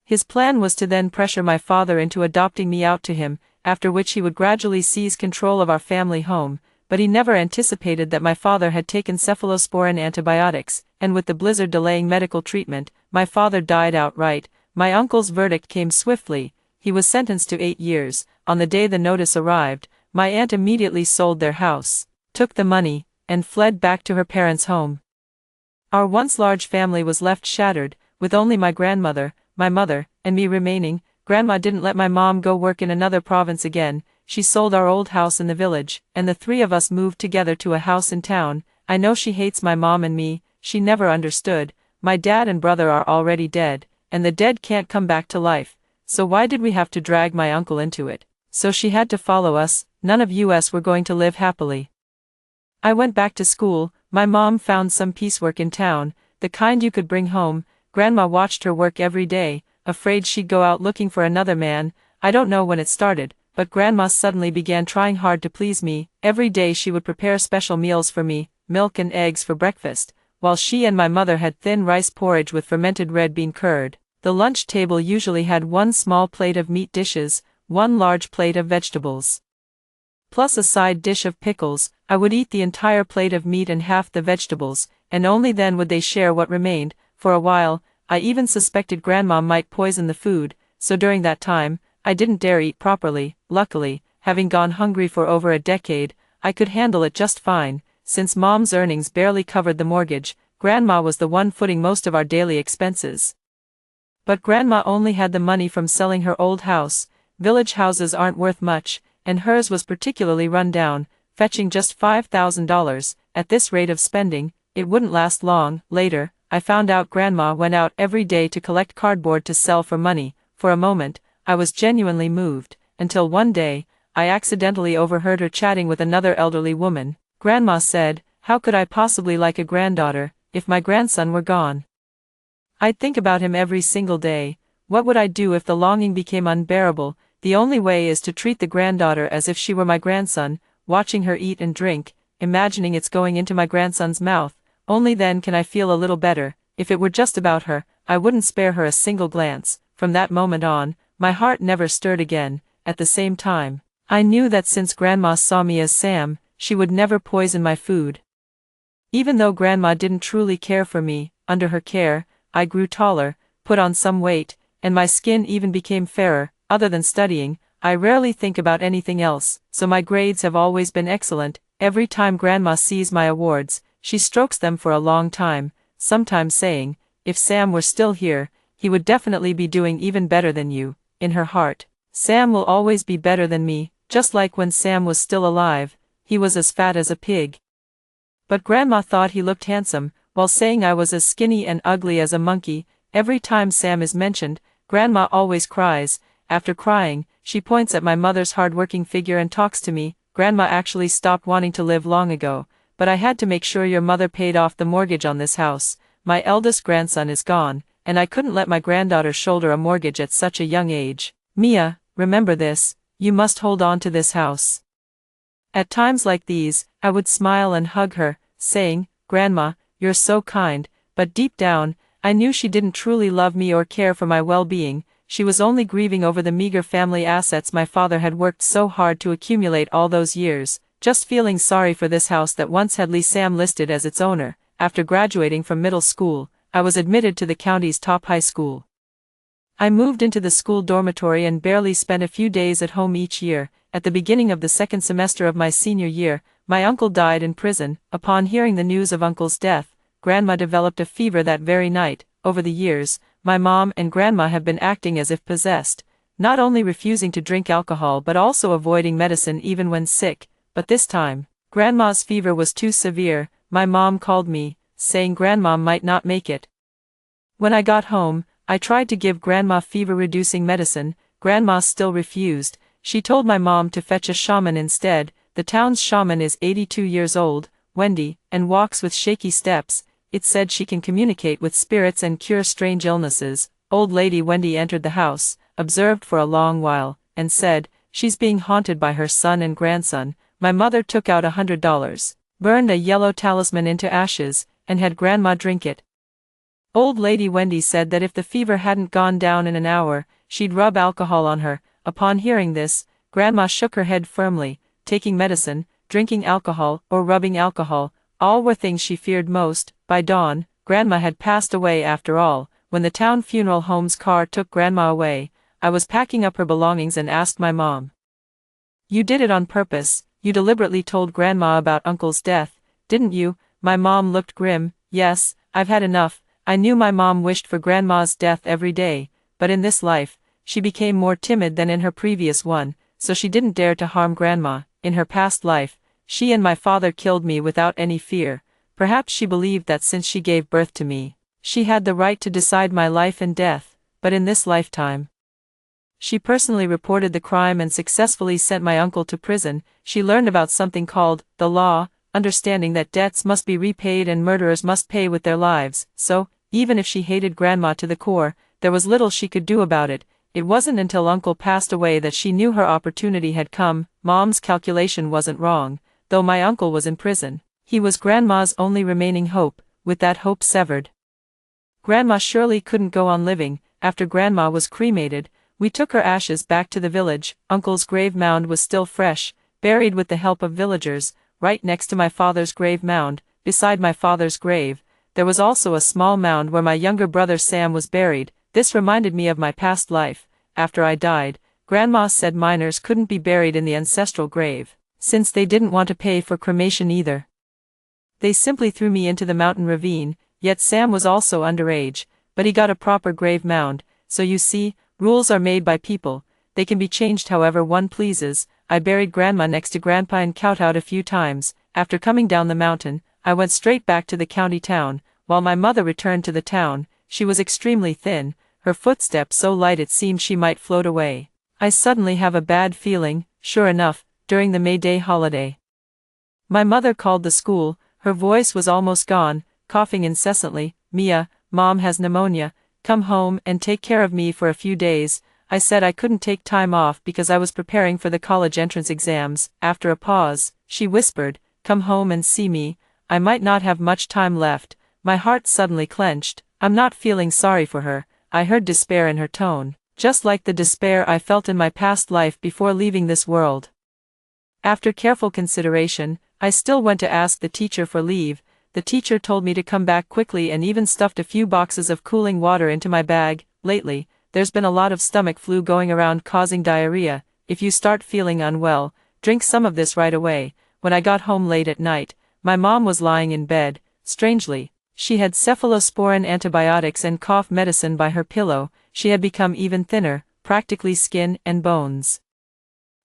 His plan was to then pressure my father into adopting me out to him, after which he would gradually seize control of our family home, but he never anticipated that my father had taken cephalosporin antibiotics, and with the blizzard delaying medical treatment, my father died outright. My uncle's verdict came swiftly. He was sentenced to 8 years. On the day the notice arrived, my aunt immediately sold their house, took the money, and fled back to her parents' home. Our once large family was left shattered, with only my grandmother, my mother, and me remaining. Grandma didn't let my mom go work in another province again. She sold our old house in the village, and the 3 of us moved together to a house in town. I know she hates my mom and me. She never understood. My dad and brother are already dead, and the dead can't come back to life, so why did we have to drag my uncle into it? So she had to follow us. None of us were going to live happily. I went back to school. My mom found some piecework in town, the kind you could bring home. Grandma watched her work every day, afraid she'd go out looking for another man. I don't know when it started, but Grandma suddenly began trying hard to please me. Every day she would prepare special meals for me, milk and eggs for breakfast, while she and my mother had thin rice porridge with fermented red bean curd. The lunch table usually had 1 small plate of meat dishes, one large plate of vegetables, plus a side dish of pickles. I would eat the entire plate of meat and half the vegetables, and only then would they share what remained. For a while, I even suspected Grandma might poison the food, so during that time, I didn't dare eat properly. Luckily, having gone hungry for over a decade, I could handle it just fine. Since Mom's earnings barely covered the mortgage, Grandma was the one footing most of our daily expenses. But Grandma only had the money from selling her old house. Village houses aren't worth much, and hers was particularly run down, fetching just $5,000. At this rate of spending, it wouldn't last long. Later, I found out Grandma went out every day to collect cardboard to sell for money. For a moment, I was genuinely moved, until one day, I accidentally overheard her chatting with another elderly woman. Grandma said, "How could I possibly like a granddaughter, if my grandson were gone? I'd think about him every single day. What would I do if the longing became unbearable? The only way is to treat the granddaughter as if she were my grandson, watching her eat and drink, imagining it's going into my grandson's mouth. Only then can I feel a little better. If it were just about her, I wouldn't spare her a single glance." From that moment on, my heart never stirred again. At the same time, I knew that since Grandma saw me as Sam, she would never poison my food. Even though Grandma didn't truly care for me, under her care, I grew taller, put on some weight, and my skin even became fairer. Other than studying, I rarely think about anything else, so my grades have always been excellent. Every time Grandma sees my awards, she strokes them for a long time, sometimes saying, "If Sam were still here, he would definitely be doing even better than you." In her heart, Sam will always be better than me, just like when Sam was still alive, he was as fat as a pig. But Grandma thought he looked handsome, while saying I was as skinny and ugly as a monkey. Every time Sam is mentioned, Grandma always cries. After crying, she points at my mother's hard-working figure and talks to me. "Grandma actually stopped wanting to live long ago, but I had to make sure your mother paid off the mortgage on this house. My eldest grandson is gone, and I couldn't let my granddaughter shoulder a mortgage at such a young age. Mia, remember this, you must hold on to this house." At times like these, I would smile and hug her, saying, "Grandma, you're so kind," but deep down, I knew she didn't truly love me or care for my well-being. She was only grieving over the meager family assets my father had worked so hard to accumulate all those years, just feeling sorry for this house that once had Sam listed as its owner. After graduating from middle school, I was admitted to the county's top high school. I moved into the school dormitory and barely spent a few days at home each year. At the beginning of the second semester of my senior year, my uncle died in prison. Upon hearing the news of Uncle's death, Grandma developed a fever that very night. Over the years, my mom and Grandma have been acting as if possessed, not only refusing to drink alcohol but also avoiding medicine even when sick. But this time, Grandma's fever was too severe. My mom called me, saying Grandma might not make it. When I got home, I tried to give Grandma fever-reducing medicine. Grandma still refused. She told my mom to fetch a shaman instead. The town's shaman is 82 years old, Wendy, and walks with shaky steps. It said she can communicate with spirits and cure strange illnesses. Old lady Wendy entered the house, observed for a long while, and said, "She's being haunted by her son and grandson." My mother took out $100, burned a yellow talisman into ashes, and had Grandma drink it. Old lady Wendy said that if the fever hadn't gone down in an hour, she'd rub alcohol on her. Upon hearing this, Grandma shook her head firmly. Taking medicine, drinking alcohol, or rubbing alcohol, all were things she feared most. By dawn, Grandma had passed away after all. When the town funeral home's car took Grandma away, I was packing up her belongings and asked my mom, "You did it on purpose, you deliberately told Grandma about Uncle's death, didn't you?" My mom looked grim. "Yes, I've had enough." I knew my mom wished for Grandma's death every day, but in this life, she became more timid than in her previous one, so she didn't dare to harm Grandma. In her past life, she and my father killed me without any fear. Perhaps she believed that since she gave birth to me, she had the right to decide my life and death. But in this lifetime, she personally reported the crime and successfully sent my uncle to prison. She learned about something called the law, understanding that debts must be repaid and murderers must pay with their lives. So, even if she hated Grandma to the core, there was little she could do about it. It wasn't until Uncle passed away that she knew her opportunity had come. Mom's calculation wasn't wrong. Though my uncle was in prison, he was Grandma's only remaining hope. With that hope severed, Grandma surely couldn't go on living. After Grandma was cremated, We took her ashes back to the village. Uncle's grave mound was still fresh, buried with the help of villagers, right next to my father's grave mound. Beside my father's grave, there was also a small mound where my younger brother Sam was buried. This reminded me of my past life. After I died, Grandma said minors couldn't be buried in the ancestral grave, since they didn't want to pay for cremation either. They simply threw me into the mountain ravine. Yet Sam was also underage, but he got a proper grave mound. So you see, rules are made by people. They can be changed however one pleases. I buried Grandma next to Grandpa and kowtowed a few times. After coming down the mountain, I went straight back to the county town. While my mother returned to the town, she was extremely thin, her footsteps so light it seemed she might float away. I suddenly have a bad feeling. Sure enough, during the May Day holiday, my mother called the school. Her voice was almost gone, coughing incessantly. Mia, Mom has pneumonia. Come home and take care of me for a few days. I said I couldn't take time off because I was preparing for the college entrance exams. After a pause, she whispered, come home and see me. I might not have much time left. My heart suddenly clenched. I'm not feeling sorry for her. I heard despair in her tone, just like the despair I felt in my past life before leaving this world. After careful consideration, I still went to ask the teacher for leave. The teacher told me to come back quickly and even stuffed a few boxes of cooling water into my bag. Lately, there's been a lot of stomach flu going around causing diarrhea. If you start feeling unwell, drink some of this right away. When I got home late at night, my mom was lying in bed. Strangely, she had cephalosporin antibiotics and cough medicine by her pillow. She had become even thinner, practically skin and bones.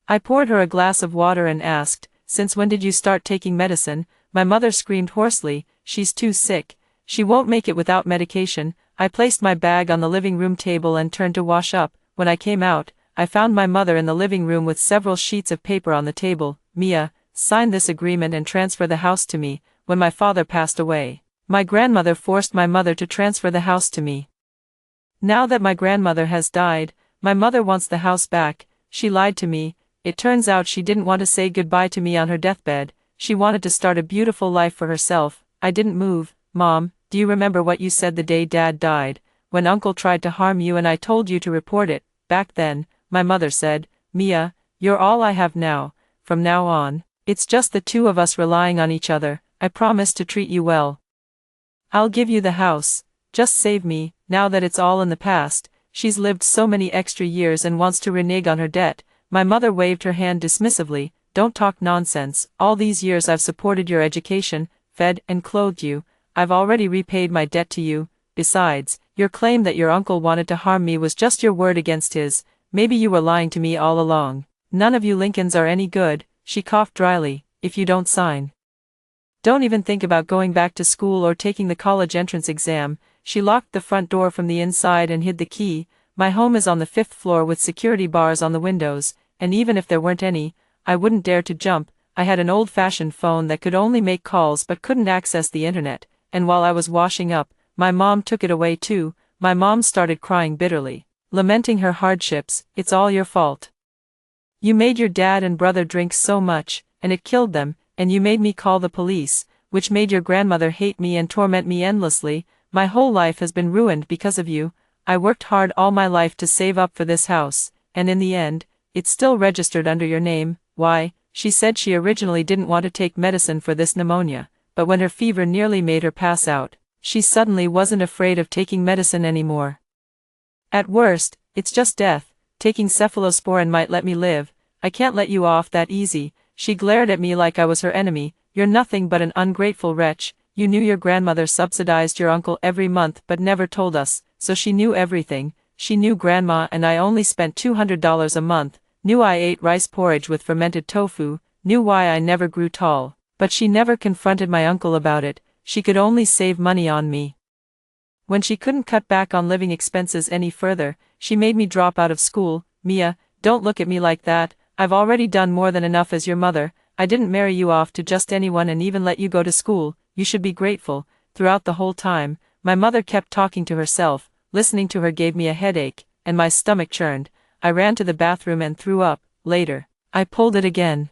I poured her a glass of water and asked, since when did you start taking medicine? My mother screamed hoarsely, she's too sick. She won't make it without medication. I placed my bag on the living room table and turned to wash up. When I came out, I found my mother in the living room with several sheets of paper on the table. Mia, sign this agreement and transfer the house to me. When my father passed away, my grandmother forced my mother to transfer the house to me. Now that my grandmother has died, my mother wants the house back. She lied to me. It turns out she didn't want to say goodbye to me on her deathbed. She wanted to start a beautiful life for herself. I didn't move. Mom, do you remember what you said the day Dad died, when Uncle tried to harm you and I told you to report it? Back then, my mother said, Mia, you're all I have now. From now on, it's just the two of us relying on each other. I promise to treat you well. I'll give you the house. Just save me. Now that it's all in the past, she's lived so many extra years and wants to renege on her debt. My mother waved her hand dismissively. Don't talk nonsense. All these years I've supported your education, fed and clothed you. I've already repaid my debt to you. Besides, your claim that your uncle wanted to harm me was just your word against his. Maybe you were lying to me all along. None of you Lincolns are any good, she coughed dryly, if you don't sign. Don't even think about going back to school or taking the college entrance exam. She locked the front door from the inside and hid the key. My home is on the 5th floor with security bars on the windows, and even if there weren't any, I wouldn't dare to jump. I had an old-fashioned phone that could only make calls but couldn't access the internet, and while I was washing up, my mom took it away too. My mom started crying bitterly, lamenting her hardships. It's all your fault. You made your dad and brother drink so much, and it killed them, and you made me call the police, which made your grandmother hate me and torment me endlessly. My whole life has been ruined because of you. I worked hard all my life to save up for this house, and in the end, it's still registered under your name. Why? She said she originally didn't want to take medicine for this pneumonia, but when her fever nearly made her pass out, she suddenly wasn't afraid of taking medicine anymore. At worst, it's just death. Taking cephalosporin might let me live. I can't let you off that easy. She glared at me like I was her enemy. You're nothing but an ungrateful wretch. You knew your grandmother subsidized your uncle every month but never told us, so she knew everything. She knew Grandma and I only spent $200 a month, knew I ate rice porridge with fermented tofu, knew why I never grew tall, but she never confronted my uncle about it. She could only save money on me. When she couldn't cut back on living expenses any further, she made me drop out of school. Mia, don't look at me like that. I've already done more than enough as your mother. I didn't marry you off to just anyone and even let you go to school. You should be grateful. Throughout the whole time, my mother kept talking to herself. Listening to her gave me a headache, and my stomach churned. I ran to the bathroom and threw up. Later, I pulled it again.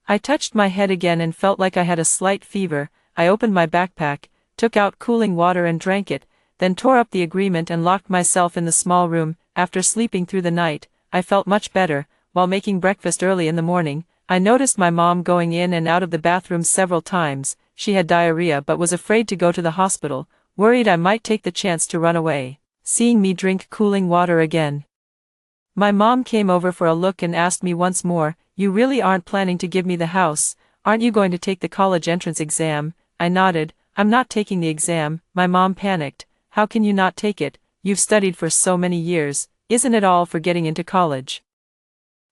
I touched my head again and felt like I had a slight fever. I opened my backpack, took out cooling water and drank it, then tore up the agreement and locked myself in the small room. after sleeping through the night, I felt much better. While making breakfast early in the morning, I noticed my mom going in and out of the bathroom several times. She had diarrhea but was afraid to go to the hospital, worried I might take the chance to run away. Seeing me drink cooling water again, my mom came over for a look and asked me once more, "You really aren't planning to give me the house? Aren't you going to take the college entrance exam?" I nodded. "I'm not taking the exam." My mom panicked. "How can you not take it? You've studied for so many years. Isn't it all for getting into college?"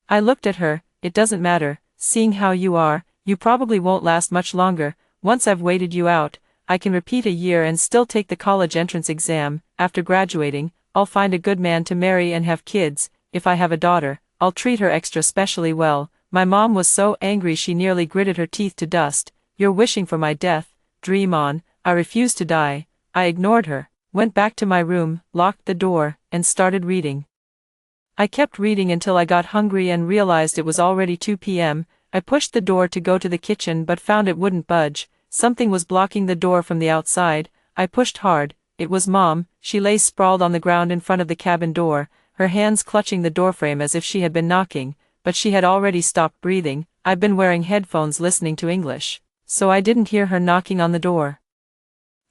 I looked at her. "It doesn't matter. Seeing how you are, you probably won't last much longer. Once I've waited you out, I can repeat a year and still take the college entrance exam. After graduating, I'll find a good man to marry and have kids. If I have a daughter, I'll treat her extra specially well." My mom was so angry she nearly gritted her teeth to dust. "You're wishing for my death. Dream on." I refused to die. I ignored her, went back to my room, locked the door, and started reading. I kept reading until I got hungry and realized it was already 2 p.m. I pushed the door to go to the kitchen but found it wouldn't budge. Something was blocking the door from the outside. I pushed hard. It was Mom. She lay sprawled on the ground in front of the cabin door, her hands clutching the doorframe as if she had been knocking, but she had already stopped breathing. I'd been wearing headphones listening to English, so I didn't hear her knocking on the door.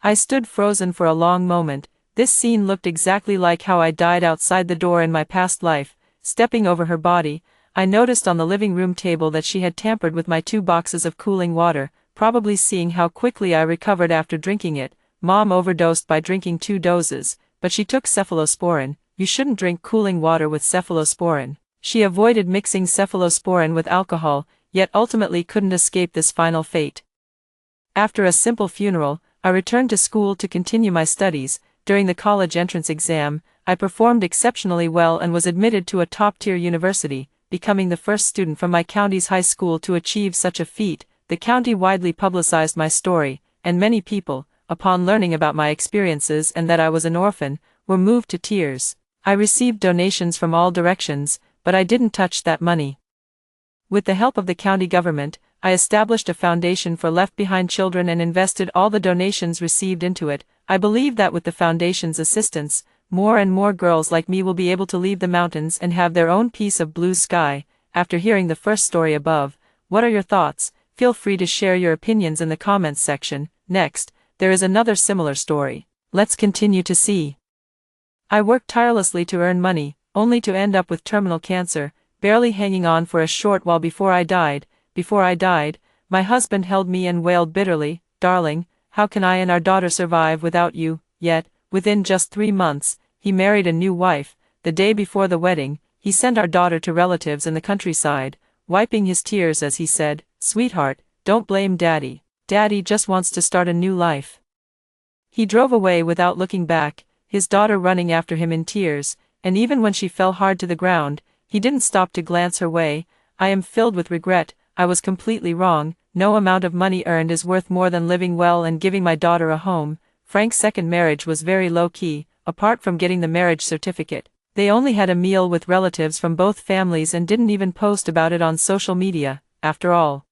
I stood frozen for a long moment. This scene looked exactly like how I died outside the door in my past life. Stepping over her body, I noticed on the living room table that she had tampered with my 2 boxes of cooling water, probably seeing how quickly I recovered after drinking it. Mom overdosed by drinking 2 doses, but she took cephalosporin. You shouldn't drink cooling water with cephalosporin. She avoided mixing cephalosporin with alcohol, yet ultimately couldn't escape this final fate. After a simple funeral, I returned to school to continue my studies. During the college entrance exam, I performed exceptionally well and was admitted to a top-tier university, becoming the first student from my county's high school to achieve such a feat. The county widely publicized my story, and many people, upon learning about my experiences and that I was an orphan, were moved to tears. I received donations from all directions, but I didn't touch that money. With the help of the county government, I established a foundation for left-behind children and invested all the donations received into it. I believe that with the foundation's assistance, more and more girls like me will be able to leave the mountains and have their own piece of blue sky. After hearing the first story above, what are your thoughts? Feel free to share your opinions in the comments section. Next, there is another similar story. Let's continue to see. I worked tirelessly to earn money, only to end up with terminal cancer, barely hanging on for a short while before I died. Before I died, my husband held me and wailed bitterly, "Darling, how can I and our daughter survive without you?" Yet, within just 3 months, he married a new wife. The day before the wedding, he sent our daughter to relatives in the countryside, wiping his tears as he said, "Sweetheart, don't blame Daddy. Daddy just wants to start a new life." He drove away without looking back, his daughter running after him in tears, and even when she fell hard to the ground, he didn't stop to glance her way. I am filled with regret. I was completely wrong. No amount of money earned is worth more than living well and giving my daughter a home. Frank's second marriage was very low-key. Apart from getting the marriage certificate, they only had a meal with relatives from both families and didn't even post about it on social media. After all,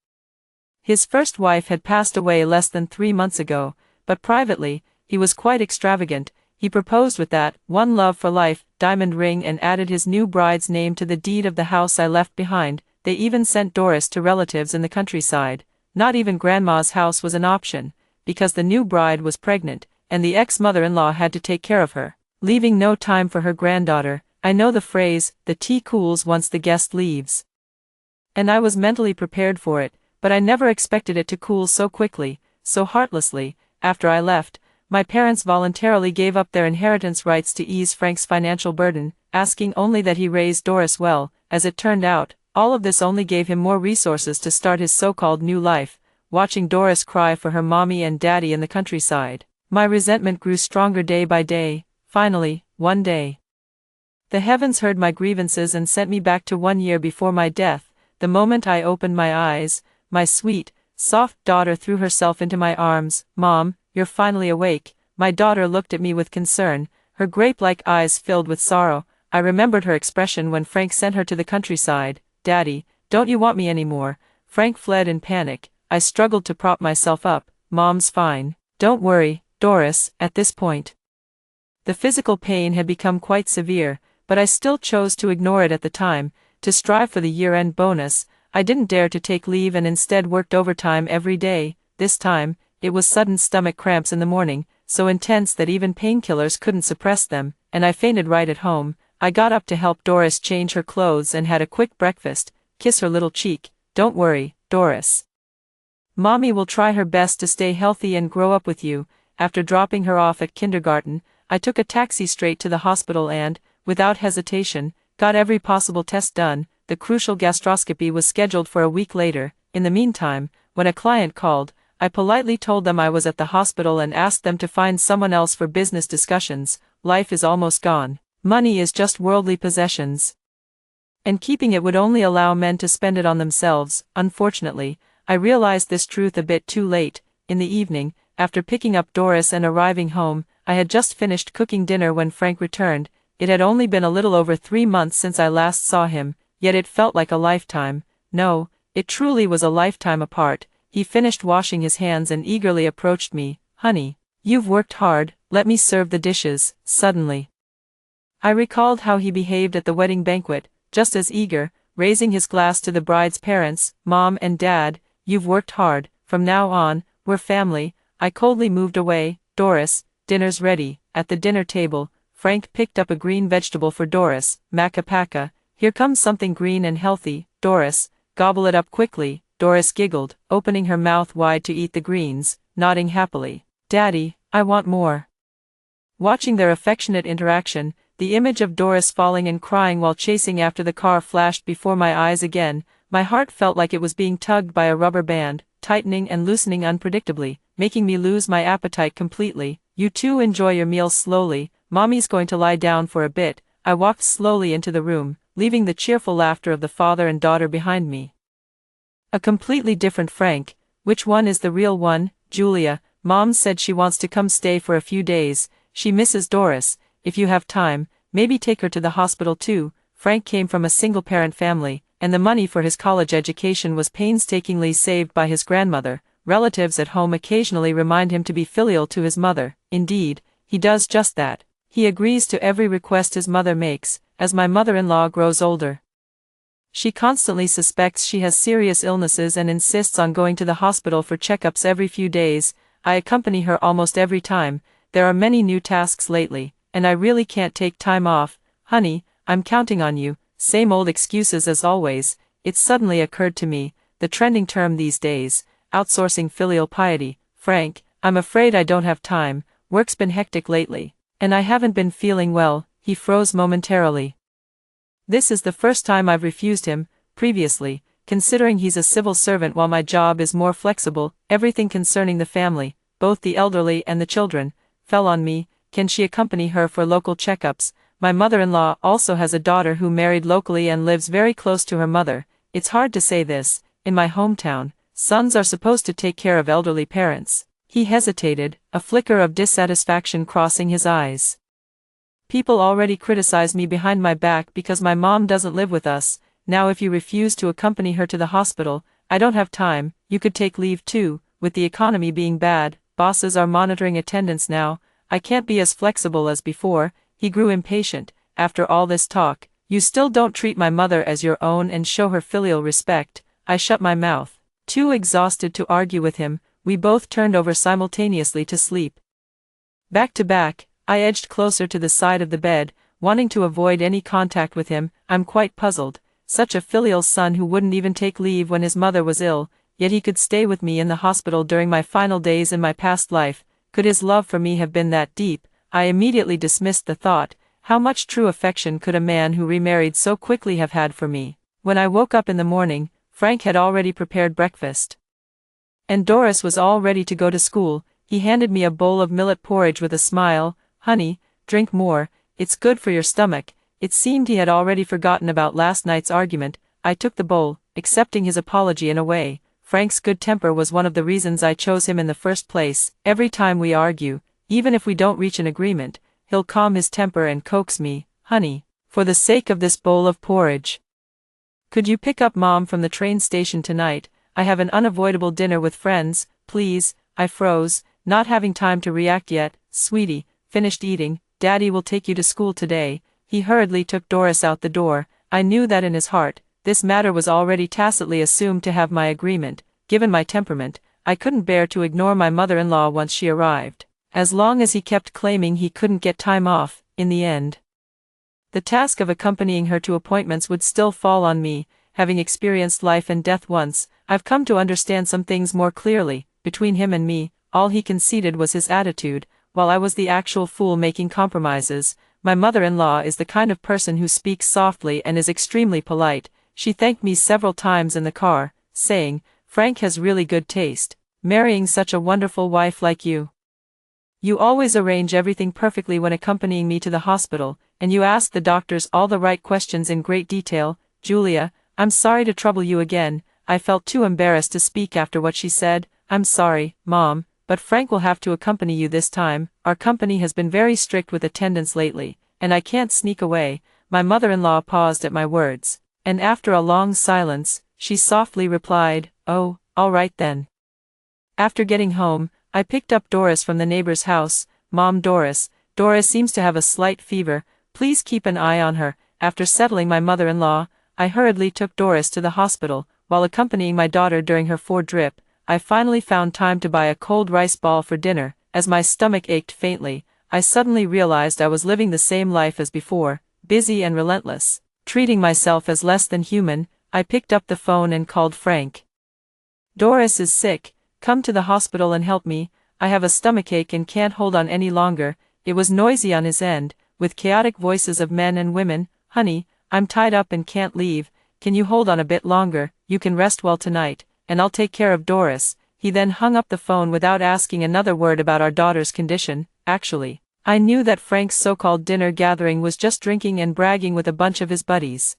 his first wife had passed away less than 3 months ago, but privately, he was quite extravagant. He proposed with that "one love for life" diamond ring and added his new bride's name to the deed of the house I left behind. They even sent Doris to relatives in the countryside. Not even grandma's house was an option, because the new bride was pregnant, and the ex-mother-in-law had to take care of her, leaving no time for her granddaughter. I know the phrase, "the tea cools once the guest leaves." And I was mentally prepared for it, but I never expected it to cool so quickly, so heartlessly. After I left, my parents voluntarily gave up their inheritance rights to ease Frank's financial burden, asking only that he raise Doris well. As it turned out, all of this only gave him more resources to start his so-called new life. Watching Doris cry for her mommy and daddy in the countryside, my resentment grew stronger day by day. Finally, one day, the heavens heard my grievances and sent me back to 1 year before my death. The moment I opened my eyes, my sweet, soft daughter threw herself into my arms. "Mom, you're finally awake." My daughter looked at me with concern, her grape-like eyes filled with sorrow. I remembered her expression when Frank sent her to the countryside. "Daddy, don't you want me anymore?" Frank fled in panic. I struggled to prop myself up. "Mom's fine. Don't worry, Doris." At this point, the physical pain had become quite severe, but I still chose to ignore it at the time. To strive for the year-end bonus, I didn't dare to take leave and instead worked overtime every day. This time, it was sudden stomach cramps in the morning, so intense that even painkillers couldn't suppress them, and I fainted right at home. I got up to help Doris change her clothes and had a quick breakfast, kiss her little cheek. Don't worry, Doris. Mommy will try her best to stay healthy and grow up with you. After dropping her off at kindergarten, I took a taxi straight to the hospital and, without hesitation, got every possible test done. The crucial gastroscopy was scheduled for a week later. In the meantime, when a client called, I politely told them I was at the hospital and asked them to find someone else for business discussions. Life is almost gone. Money is just worldly possessions, and keeping it would only allow men to spend it on themselves. Unfortunately, I realized this truth a bit too late. In the evening, after picking up Doris and arriving home, I had just finished cooking dinner when Frank returned. It had only been a little over 3 months since I last saw him, yet it felt like a lifetime. No, it truly was a lifetime apart. He finished washing his hands and eagerly approached me. Honey, you've worked hard, let me serve the dishes. Suddenly, I recalled how he behaved at the wedding banquet, just as eager, raising his glass to the bride's parents. Mom and Dad, you've worked hard. From now on, we're family. I coldly moved away. Doris, dinner's ready. At the dinner table, Frank picked up a green vegetable for Doris. Maca, here comes something green and healthy. Doris, gobble it up quickly. Doris giggled, opening her mouth wide to eat the greens, nodding happily. Daddy, I want more. Watching their affectionate interaction, the image of Doris falling and crying while chasing after the car flashed before my eyes again. My heart felt like it was being tugged by a rubber band, tightening and loosening unpredictably, making me lose my appetite completely. You two enjoy your meals slowly. Mommy's going to lie down for a bit. I walked slowly into the room, leaving the cheerful laughter of the father and daughter behind me. A completely different Frank. Which one is the real one? Julia, Mom said she wants to come stay for a few days. She misses Doris. If you have time, maybe take her to the hospital too. Frank came from a single-parent family, and the money for his college education was painstakingly saved by his grandmother. Relatives at home occasionally remind him to be filial to his mother. Indeed, he does just that. He agrees to every request his mother makes. As my mother-in-law grows older, she constantly suspects she has serious illnesses and insists on going to the hospital for checkups every few days. I accompany her almost every time. There are many new tasks lately, and I really can't take time off. Honey, I'm counting on you. Same old excuses as always. It suddenly occurred to me, the trending term these days, outsourcing filial piety. Frank, I'm afraid I don't have time. Work's been hectic lately, and I haven't been feeling well. He froze momentarily. This is the first time I've refused him. Previously, considering he's a civil servant while my job is more flexible, everything concerning the family, both the elderly and the children, fell on me. Can she accompany her for local checkups? My mother-in-law also has a daughter who married locally and lives very close to her mother. It's hard to say this. In my hometown, sons are supposed to take care of elderly parents. He hesitated, a flicker of dissatisfaction crossing his eyes. People already criticize me behind my back because my mom doesn't live with us. Now if you refuse to accompany her to the hospital, I don't have time. You could take leave too. With the economy being bad, bosses are monitoring attendance now. I can't be as flexible as before. He grew impatient. After all this talk, you still don't treat my mother as your own and show her filial respect. I shut my mouth, too exhausted to argue with him. We both turned over simultaneously to sleep. Back to back, I edged closer to the side of the bed, wanting to avoid any contact with him. I'm quite puzzled. Such a filial son who wouldn't even take leave when his mother was ill, yet he could stay with me in the hospital during my final days in my past life. Could his love for me have been that deep? I immediately dismissed the thought. How much true affection could a man who remarried so quickly have had for me? When I woke up in the morning, Frank had already prepared breakfast, and Doris was all ready to go to school. He handed me a bowl of millet porridge with a smile. Honey, drink more, it's good for your stomach. It seemed he had already forgotten about last night's argument. I took the bowl, accepting his apology in a way. Frank's good temper was one of the reasons I chose him in the first place. Every time we argue, even if we don't reach an agreement, he'll calm his temper and coax me. Honey, for the sake of this bowl of porridge, could you pick up Mom from the train station tonight? I have an unavoidable dinner with friends, please. I froze, not having time to react yet. Sweetie, finished eating. Daddy will take you to school today. he hurriedly took Doris out the door. I knew that in his heart, this matter was already tacitly assumed to have my agreement. Given my temperament, I couldn't bear to ignore my mother-in-law once she arrived. As long as he kept claiming he couldn't get time off, in the end, the task of accompanying her to appointments would still fall on me. Having experienced life and death once, I've come to understand some things more clearly. Between him and me, all he conceded was his attitude, while I was the actual fool making compromises. My mother-in-law is the kind of person who speaks softly and is extremely polite. She thanked me several times in the car, saying, "Frank has really good taste, marrying such a wonderful wife like you. You always arrange everything perfectly when accompanying me to the hospital, and you ask the doctors all the right questions in great detail." Julia, I'm sorry to trouble you again. I felt too embarrassed to speak after what she said. I'm sorry, Mom, but Frank will have to accompany you this time. Our company has been very strict with attendance lately, and I can't sneak away. My mother-in-law paused at my words, and after a long silence, she softly replied, "Oh, all right then." After getting home, I picked up Doris from the neighbor's house. "Mom, Doris seems to have a slight fever. Please keep an eye on her." After settling my mother-in-law, I hurriedly took Doris to the hospital. While accompanying my daughter during her 4-drip, I finally found time to buy a cold rice ball for dinner. As my stomach ached faintly, I suddenly realized I was living the same life as before, busy and relentless. Treating myself as less than human, I picked up the phone and called Frank. "Doris is sick. Come to the hospital and help me. I have a stomachache and can't hold on any longer." It was noisy on his end, with chaotic voices of men and women. "Honey, I'm tied up and can't leave. Can you hold on a bit longer? You can rest well tonight, and I'll take care of Doris." He then hung up the phone without asking another word about our daughter's condition. Actually, I knew that Frank's so-called dinner gathering was just drinking and bragging with a bunch of his buddies.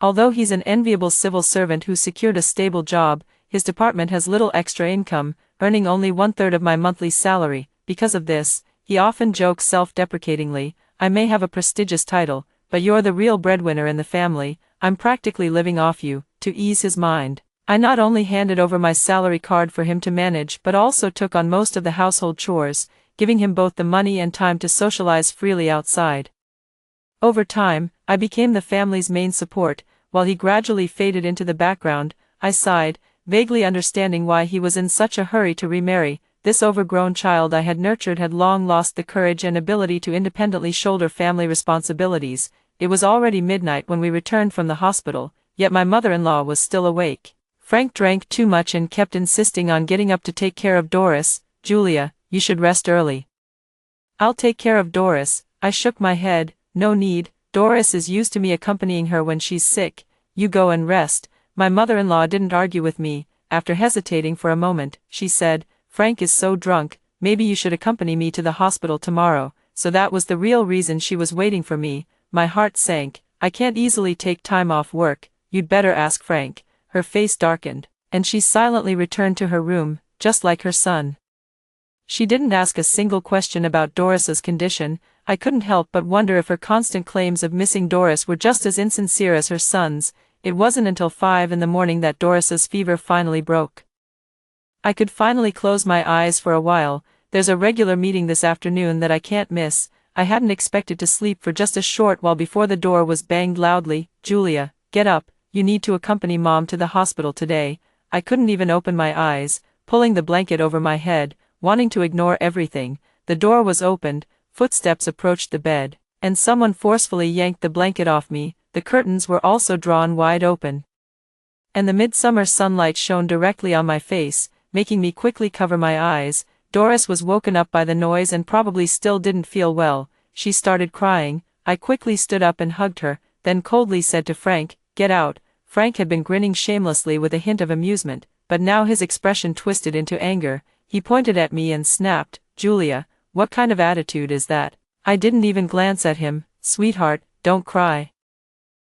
Although he's an enviable civil servant who secured a stable job, his department has little extra income, earning only 1/3 of my monthly salary. Because of this, he often jokes self-deprecatingly, "I may have a prestigious title, but you're the real breadwinner in the family. I'm practically living off you." To ease his mind, I not only handed over my salary card for him to manage but also took on most of the household chores, giving him both the money and time to socialize freely outside. Over time, I became the family's main support. While he gradually faded into the background, I sighed, vaguely understanding why he was in such a hurry to remarry. This overgrown child I had nurtured had long lost the courage and ability to independently shoulder family responsibilities. It was already midnight when we returned from the hospital, yet my mother-in-law was still awake. Frank drank too much and kept insisting on getting up to take care of Doris. "Julia, you should rest early." "I'll take care of Doris." I shook my head. "No need. Doris is used to me accompanying her when she's sick. You go and rest." My mother-in-law didn't argue with me. After hesitating for a moment, she said, "Frank is so drunk, maybe you should accompany me to the hospital tomorrow." So that was the real reason she was waiting for me. My heart sank. "I can't easily take time off work. You'd better ask Frank." Her face darkened, and she silently returned to her room, just like her son. She didn't ask a single question about Doris's condition. I couldn't help but wonder if her constant claims of missing Doris were just as insincere as her son's. It wasn't until 5 in the morning that Doris's fever finally broke. I could finally close my eyes for a while. "There's a regular meeting this afternoon that I can't miss." I hadn't expected to sleep for just a short while before the door was banged loudly. "Julia, get up. You need to accompany Mom to the hospital today." I couldn't even open my eyes, pulling the blanket over my head, wanting to ignore everything. The door was opened, footsteps approached the bed, and someone forcefully yanked the blanket off me. The curtains were also drawn wide open, and the midsummer sunlight shone directly on my face, making me quickly cover my eyes. Doris was woken up by the noise and probably still didn't feel well. She started crying. I quickly stood up and hugged her, then coldly said to Frank, "Get out." Frank had been grinning shamelessly with a hint of amusement, but now his expression twisted into anger. He pointed at me and snapped, "Julia, what kind of attitude is that?" I didn't even glance at him. "Sweetheart, don't cry.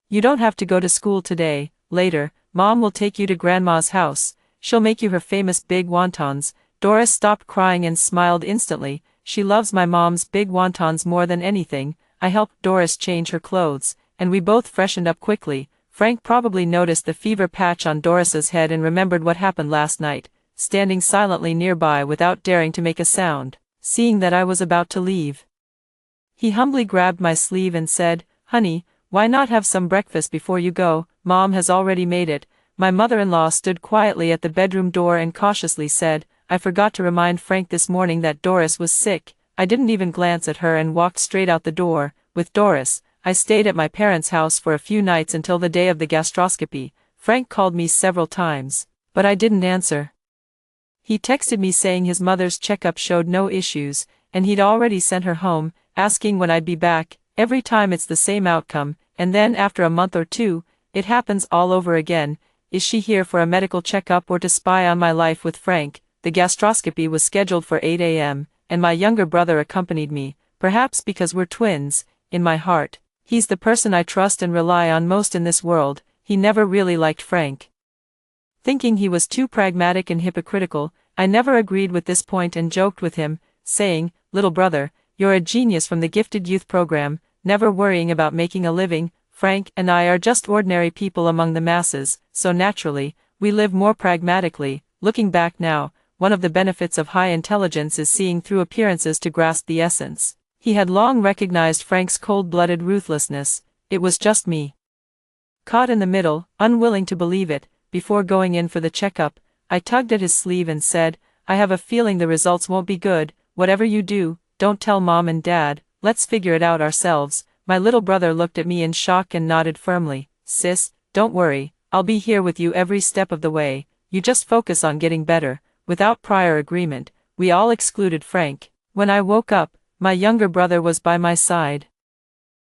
You don't have to go to school today. Later, Mom will take you to Grandma's house. She'll make you her famous big wontons." Doris stopped crying and smiled instantly. She loves my mom's big wontons more than anything. I helped Doris change her clothes, and we both freshened up quickly. Frank probably noticed the fever patch on Doris's head and remembered what happened last night, standing silently nearby without daring to make a sound. Seeing that I was about to leave, He humbly grabbed my sleeve and said, "Honey, why not have some breakfast before you go? Mom has already made it." My mother-in-law stood quietly at the bedroom door and cautiously said, "I forgot to remind Frank this morning that Doris was sick." I didn't even glance at her and walked straight out the door. With Doris, I stayed at my parents' house for a few nights until the day of the gastroscopy. Frank called me several times, but I didn't answer. He texted me saying his mother's checkup showed no issues, and he'd already sent her home, asking when I'd be back. Every time it's the same outcome, and then after a month or two, it happens all over again. Is she here for a medical checkup or to spy on my life with Frank? The gastroscopy was scheduled for 8 a.m., and my younger brother accompanied me, perhaps because we're twins. In my heart, he's the person I trust and rely on most in this world. He never really liked Frank. Thinking he was too pragmatic and hypocritical, I never agreed with this point and joked with him, saying, "Little brother, you're a genius from the Gifted Youth program, never worrying about making a living. Frank and I are just ordinary people among the masses, so naturally, we live more pragmatically." Looking back now, one of the benefits of high intelligence is seeing through appearances to grasp the essence. He had long recognized Frank's cold-blooded ruthlessness. It was just me, caught in the middle, unwilling to believe it. Before going in for the checkup, I tugged at his sleeve and said, "I have a feeling the results won't be good. Whatever you do, don't tell Mom and Dad. Let's figure it out ourselves." My little brother looked at me in shock and nodded firmly. "Sis, don't worry, I'll be here with you every step of the way. You just focus on getting better." Without prior agreement, we all excluded Frank. When I woke up, my younger brother was by my side,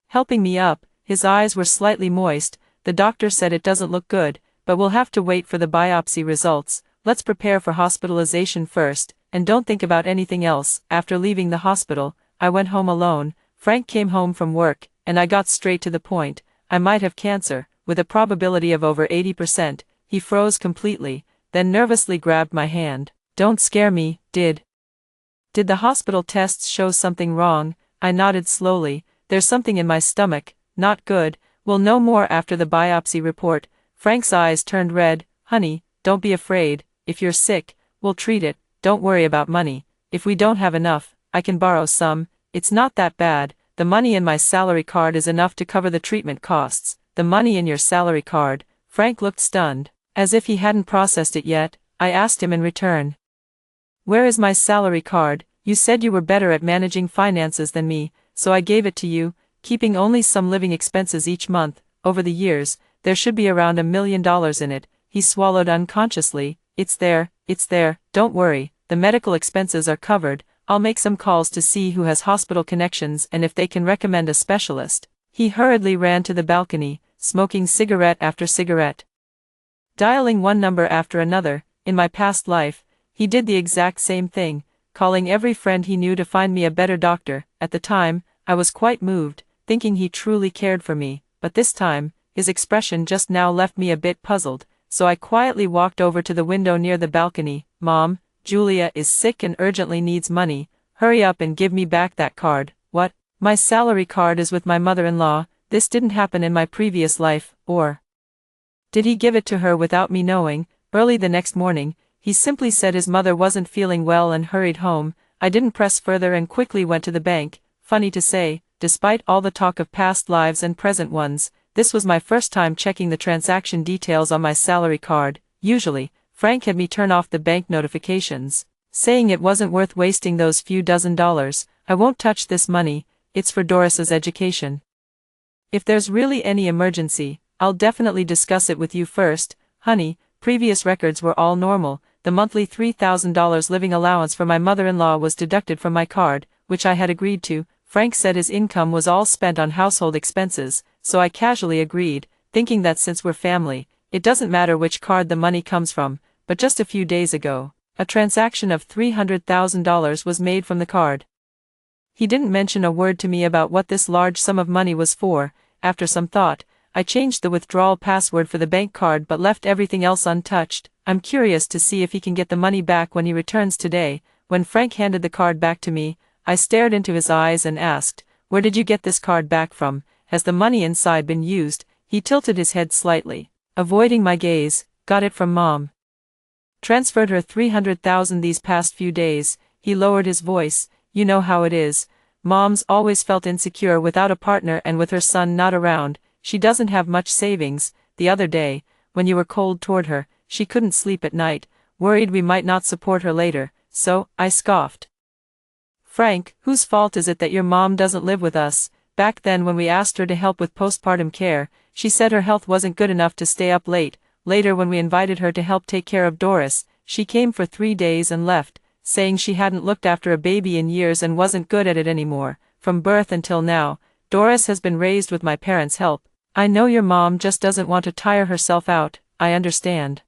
helping me up. His eyes were slightly moist. "The doctor said it doesn't look good, but we'll have to wait for the biopsy results. Let's prepare for hospitalization first, and don't think about anything else." After leaving the hospital, I went home alone. Frank came home from work, and I got straight to the point. "I might have cancer, with a probability of over 80%. He froze completely, then nervously grabbed my hand. "Don't scare me, Did the hospital tests show something wrong?" I nodded slowly. "There's something in my stomach, not good. We'll know more after the biopsy report." Frank's eyes turned red. "Honey, don't be afraid. If you're sick, we'll treat it. Don't worry about money. If we don't have enough, I can borrow some. It's not that bad. The money in my salary card is enough to cover the treatment costs." "The money in your salary card?" Frank looked stunned. As if he hadn't processed it yet, I asked him in return, "Where is my salary card? You said you were better at managing finances than me, so I gave it to you, keeping only some living expenses each month. Over the years, there should be around $1 million in it." He swallowed unconsciously. It's there. Don't worry, the medical expenses are covered. I'll make some calls to see who has hospital connections and if they can recommend a specialist." He hurriedly ran to the balcony, smoking cigarette after cigarette, dialing one number after another. In my past life, he did the exact same thing, calling every friend he knew to find me a better doctor. At the time, I was quite moved, thinking he truly cared for me, but this time, his expression just now left me a bit puzzled, so I quietly walked over to the window near the balcony. "Mom, Julia is sick and urgently needs money. Hurry up and give me back that card." "What? My salary card is with my mother-in-law. This didn't happen in my previous life, or did he give it to her without me knowing?" Early the next morning, he simply said his mother wasn't feeling well and hurried home. I didn't press further and quickly went to the bank. Funny to say, despite all the talk of past lives and present ones, this was my first time checking the transaction details on my salary card. Usually, Frank had me turn off the bank notifications, saying it wasn't worth wasting those few dozen dollars. "I won't touch this money, it's for Doris's education. If there's really any emergency, I'll definitely discuss it with you first, honey." Previous records were all normal. The monthly $3,000 living allowance for my mother-in-law was deducted from my card, which I had agreed to. Frank said his income was all spent on household expenses, so I casually agreed, thinking that since we're family, it doesn't matter which card the money comes from. But just a few days ago, a transaction of $300,000 was made from the card. He didn't mention a word to me about what this large sum of money was for. After some thought, I changed the withdrawal password for the bank card but left everything else untouched. I'm curious to see if he can get the money back when he returns today. When Frank handed the card back to me, I stared into his eyes and asked, "Where did you get this card back from? Has the money inside been used?" He tilted his head slightly, avoiding my gaze. "Got it from Mom. Transferred her $300,000 these past few days." He lowered his voice. "You know how it is. Mom's always felt insecure without a partner and with her son not around. She doesn't have much savings. The other day, when you were cold toward her, she couldn't sleep at night, worried we might not support her later, so I scoffed. Frank, whose fault is it that your mom doesn't live with us? Back then when we asked her to help with postpartum care, she said her health wasn't good enough to stay up late. Later when we invited her to help take care of Doris, she came for 3 days and left, saying she hadn't looked after a baby in years and wasn't good at it anymore. From birth until now, Doris has been raised with my parents' help. I know your mom just doesn't want to tire herself out, I understand.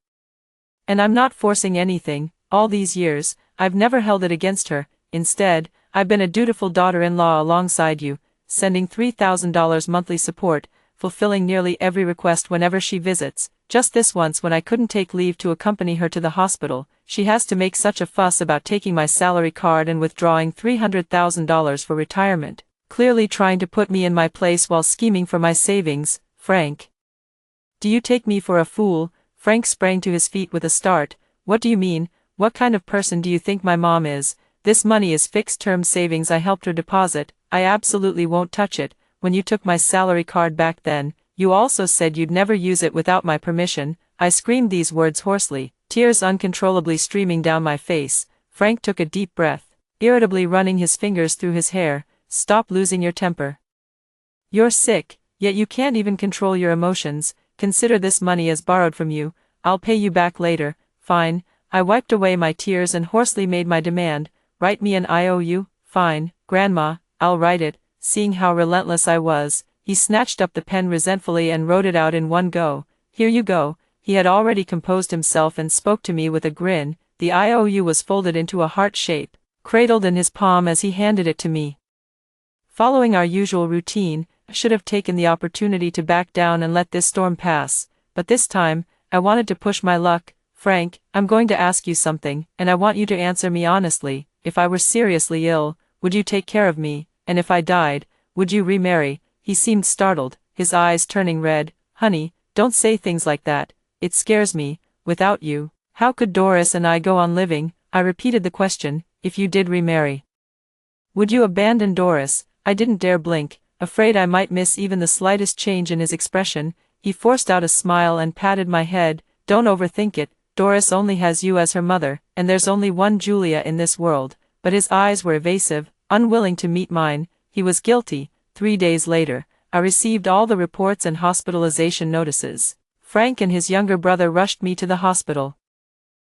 And I'm not forcing anything. All these years, I've never held it against her. Instead, I've been a dutiful daughter-in-law alongside you, sending $3,000 monthly support, fulfilling nearly every request whenever she visits. Just this once when I couldn't take leave to accompany her to the hospital, she has to make such a fuss about taking my salary card and withdrawing $300,000 for retirement, clearly trying to put me in my place while scheming for my savings. Frank. Do you take me for a fool? Frank sprang to his feet with a start. What do you mean? What kind of person do you think my mom is? This money is fixed-term savings I helped her deposit. I absolutely won't touch it. When you took my salary card back then, you also said you'd never use it without my permission. I screamed these words hoarsely, tears uncontrollably streaming down my face. Frank took a deep breath, irritably running his fingers through his hair. Stop losing your temper. You're sick, yet you can't even control your emotions. Consider this money as borrowed from you. I'll pay you back later. Fine. I wiped away my tears and hoarsely made my demand. Write me an IOU. Fine, Grandma, I'll write it. Seeing how relentless I was, he snatched up the pen resentfully and wrote it out in one go. Here you go. He had already composed himself and spoke to me with a grin. The IOU was folded into a heart shape, cradled in his palm as he handed it to me. Following our usual routine, I should have taken the opportunity to back down and let this storm pass, but this time, I wanted to push my luck. Frank, I'm going to ask you something, and I want you to answer me honestly. If I were seriously ill, would you take care of me? And if I died, would you remarry? He seemed startled, his eyes turning red. Honey, don't say things like that. It scares me. Without you, how could Doris and I go on living? I repeated the question. If you did remarry, would you abandon Doris? I didn't dare blink, afraid I might miss even the slightest change in his expression. He forced out a smile and patted my head. Don't overthink it. Doris only has you as her mother, and there's only one Julia in this world. But his eyes were evasive, unwilling to meet mine. He was guilty. 3 days later, I received all the reports and hospitalization notices. Frank and his younger brother rushed me to the hospital,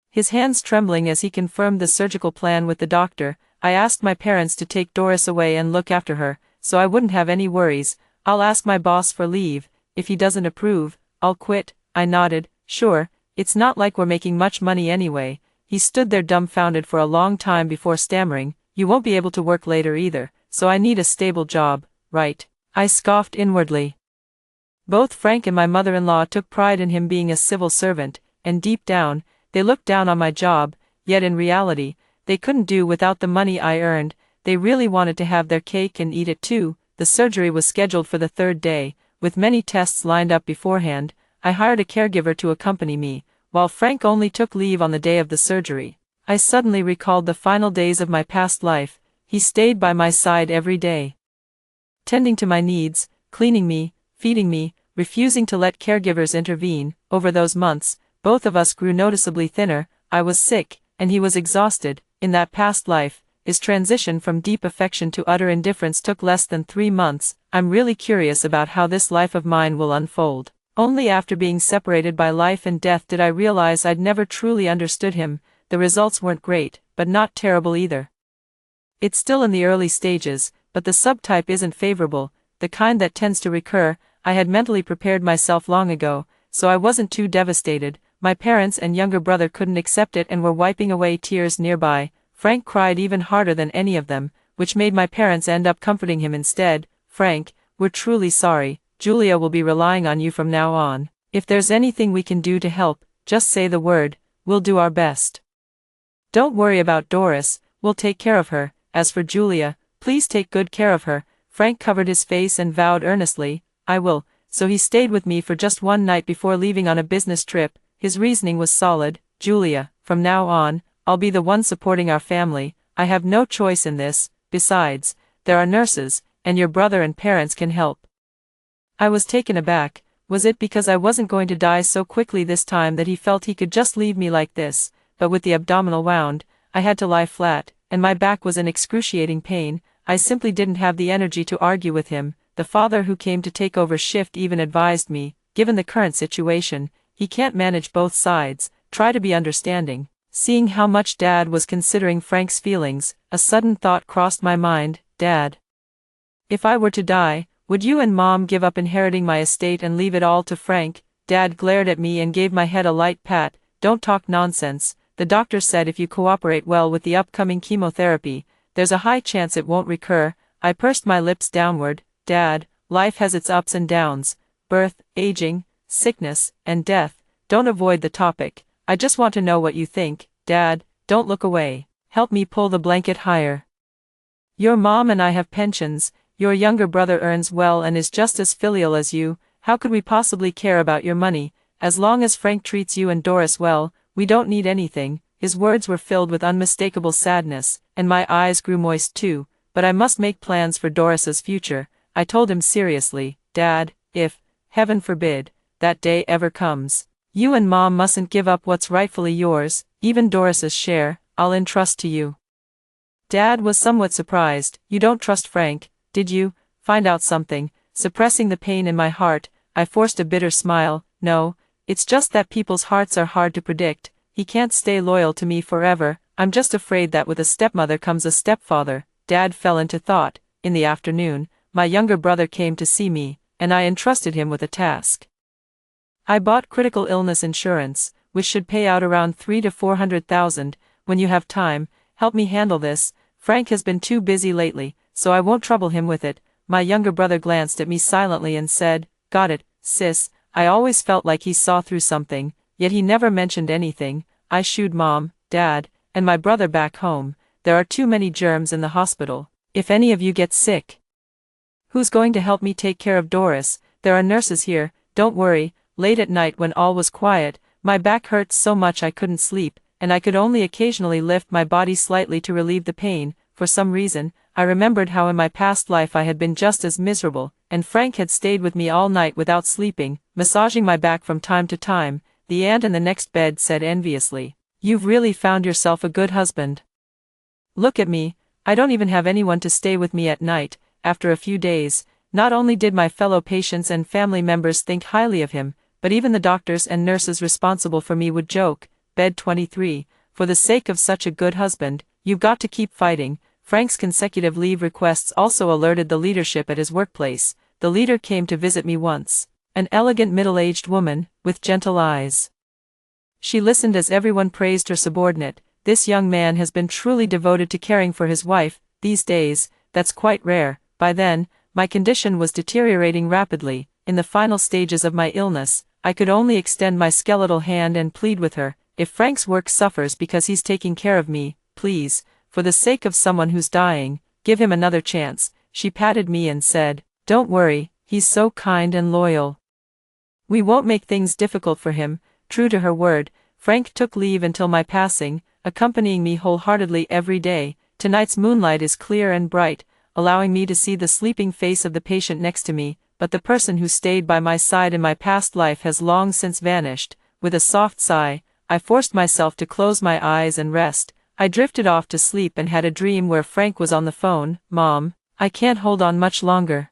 his hands trembling as he confirmed the surgical plan with the doctor. I asked my parents to take Doris away and look after her, so I wouldn't have any worries. I'll ask my boss for leave. If he doesn't approve, I'll quit. I nodded. Sure, it's not like we're making much money anyway. He stood there dumbfounded for a long time before stammering. You won't be able to work later either, so I need a stable job, right? I scoffed inwardly. Both Frank and my mother-in-law took pride in him being a civil servant, and deep down, they looked down on my job, yet in reality, they couldn't do without the money I earned. They really wanted to have their cake and eat it too. The surgery was scheduled for the 3rd day, with many tests lined up beforehand. I hired a caregiver to accompany me, while Frank only took leave on the day of the surgery. I suddenly recalled the final days of my past life. He stayed by my side every day, tending to my needs, cleaning me, feeding me, refusing to let caregivers intervene. Over those months, both of us grew noticeably thinner. I was sick, and he was exhausted. In that past life, his transition from deep affection to utter indifference took less than 3 months. I'm really curious about how this life of mine will unfold. Only after being separated by life and death did I realize I'd never truly understood him. The results weren't great, but not terrible either. It's still in the early stages, but the subtype isn't favorable, the kind that tends to recur. I had mentally prepared myself long ago, so I wasn't too devastated. My parents and younger brother couldn't accept it and were wiping away tears nearby. Frank cried even harder than any of them, which made my parents end up comforting him instead. Frank, we're truly sorry. Julia will be relying on you from now on. If there's anything we can do to help, just say the word. We'll do our best. Don't worry about Doris, we'll take care of her. As for Julia, please take good care of her. Frank covered his face and vowed earnestly, I will. So he stayed with me for just one night before leaving on a business trip. His reasoning was solid. Julia, from now on, I'll be the one supporting our family. I have no choice in this. Besides, there are nurses, and your brother and parents can help. I was taken aback. Was it because I wasn't going to die so quickly this time that he felt he could just leave me like this? But with the abdominal wound, I had to lie flat, and my back was in excruciating pain. I simply didn't have the energy to argue with him. The father who came to take over shift even advised me, given the current situation, he can't manage both sides, try to be understanding. Seeing how much Dad was considering Frank's feelings, a sudden thought crossed my mind. Dad, if I were to die, would you and Mom give up inheriting my estate and leave it all to Frank? Dad glared at me and gave my head a light pat. Don't talk nonsense. The doctor said if you cooperate well with the upcoming chemotherapy, there's a high chance it won't recur. I pursed my lips downward. Dad, life has its ups and downs. Birth, aging, sickness, and death. Don't avoid the topic. I just want to know what you think. Dad, don't look away. Help me pull the blanket higher. Your mom and I have pensions. Your younger brother earns well and is just as filial as you. How could we possibly care about your money? As long as Frank treats you and Doris well, we don't need anything. His words were filled with unmistakable sadness, and my eyes grew moist too. But I must make plans for Doris's future. I told him seriously, Dad, if, heaven forbid, that day ever comes, you and Mom mustn't give up what's rightfully yours, even Doris's share, I'll entrust to you. Dad was somewhat surprised. You don't trust Frank, did you? Find out something. Suppressing the pain in my heart, I forced a bitter smile. No, it's just that people's hearts are hard to predict. He can't stay loyal to me forever. I'm just afraid that with a stepmother comes a stepfather. Dad fell into thought. In the afternoon, my younger brother came to see me, and I entrusted him with a task. I bought critical illness insurance, which should pay out around $300,000 to $400,000. When you have time, help me handle this. Frank has been too busy lately, so I won't trouble him with it. My younger brother glanced at me silently and said, Got it, sis. I always felt like he saw through something, yet he never mentioned anything. I shooed Mom, Dad, and my brother back home. There are too many germs in the hospital. If any of you get sick, who's going to help me take care of Doris? There are nurses here, don't worry. Late at night when all was quiet, my back hurt so much I couldn't sleep, and I could only occasionally lift my body slightly to relieve the pain. For some reason, I remembered how in my past life I had been just as miserable, and Frank had stayed with me all night without sleeping, massaging my back from time to time. The aunt in the next bed said enviously, You've really found yourself a good husband. Look at me, I don't even have anyone to stay with me at night. After a few days, not only did my fellow patients and family members think highly of him, but even the doctors and nurses responsible for me would joke. Bed 23, for the sake of such a good husband, you've got to keep fighting. Frank's consecutive leave requests also alerted the leadership at his workplace. The leader came to visit me once, an elegant middle-aged woman, with gentle eyes. She listened as everyone praised her subordinate. This young man has been truly devoted to caring for his wife. These days, that's quite rare. By then, my condition was deteriorating rapidly. In the final stages of my illness, I could only extend my skeletal hand and plead with her, if Frank's work suffers because he's taking care of me, please, for the sake of someone who's dying, give him another chance. She patted me and said, Don't worry, he's so kind and loyal. We won't make things difficult for him. True to her word, Frank took leave until my passing, accompanying me wholeheartedly every day. Tonight's moonlight is clear and bright, allowing me to see the sleeping face of the patient next to me, but the person who stayed by my side in my past life has long since vanished. With a soft sigh, I forced myself to close my eyes and rest. I drifted off to sleep and had a dream where Frank was on the phone. Mom, I can't hold on much longer.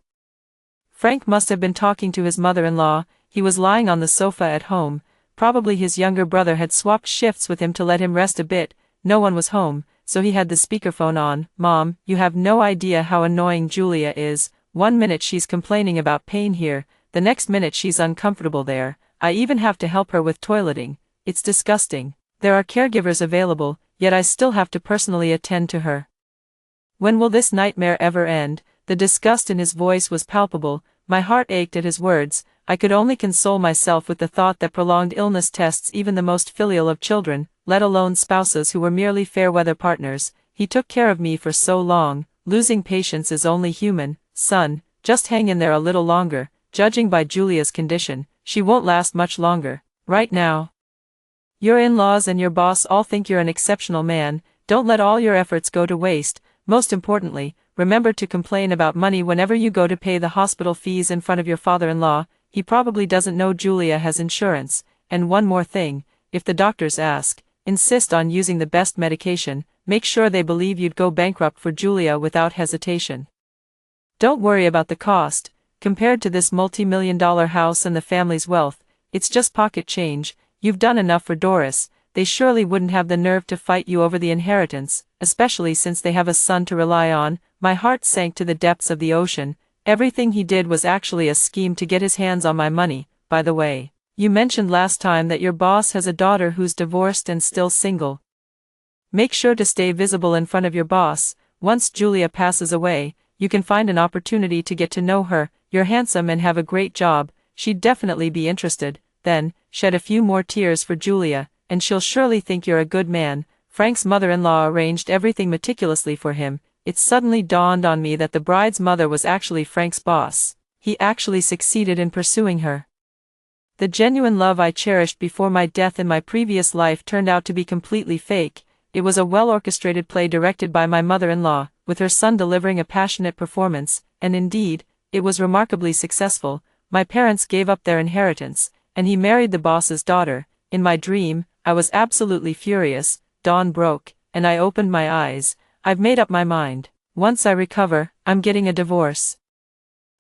Frank must have been talking to his mother-in-law. He was lying on the sofa at home. Probably his younger brother had swapped shifts with him to let him rest a bit. No one was home, so he had the speakerphone on. Mom, you have no idea how annoying Julia is. 1 minute she's complaining about pain here, the next minute she's uncomfortable there. I even have to help her with toileting. It's disgusting. There are caregivers available, yet I still have to personally attend to her. When will this nightmare ever end? The disgust in his voice was palpable. My heart ached at his words. I could only console myself with the thought that prolonged illness tests even the most filial of children, let alone spouses who were merely fair-weather partners. He took care of me for so long. Losing patience is only human. Son, just hang in there a little longer. Judging by Julia's condition, she won't last much longer. Right now. Your in-laws and your boss all think you're an exceptional man. Don't let all your efforts go to waste. Most importantly, remember to complain about money whenever you go to pay the hospital fees in front of your father-in-law. He probably doesn't know Julia has insurance. And one more thing, if the doctors ask, insist on using the best medication, make sure they believe you'd go bankrupt for Julia without hesitation. Don't worry about the cost. Compared to this multi-million-dollar house and the family's wealth, it's just pocket change. You've done enough for Doris. They surely wouldn't have the nerve to fight you over the inheritance, especially since they have a son to rely on. My heart sank to the depths of the ocean. Everything he did was actually a scheme to get his hands on my money. By the way, you mentioned last time that your boss has a daughter who's divorced and still single. Make sure to stay visible in front of your boss. Once Julia passes away, you can find an opportunity to get to know her. You're handsome and have a great job. She'd definitely be interested. Then, shed a few more tears for Julia, and she'll surely think you're a good man. Frank's mother-in-law arranged everything meticulously for him. It suddenly dawned on me that the bride's mother was actually Frank's boss. He actually succeeded in pursuing her. The genuine love I cherished before my death in my previous life turned out to be completely fake. It was a well-orchestrated play directed by my mother-in-law, with her son delivering a passionate performance, and indeed, it was remarkably successful. My parents gave up their inheritance, and he married the boss's daughter. In my dream, I was absolutely furious. Dawn broke, and I opened my eyes. I've made up my mind. Once I recover, I'm getting a divorce.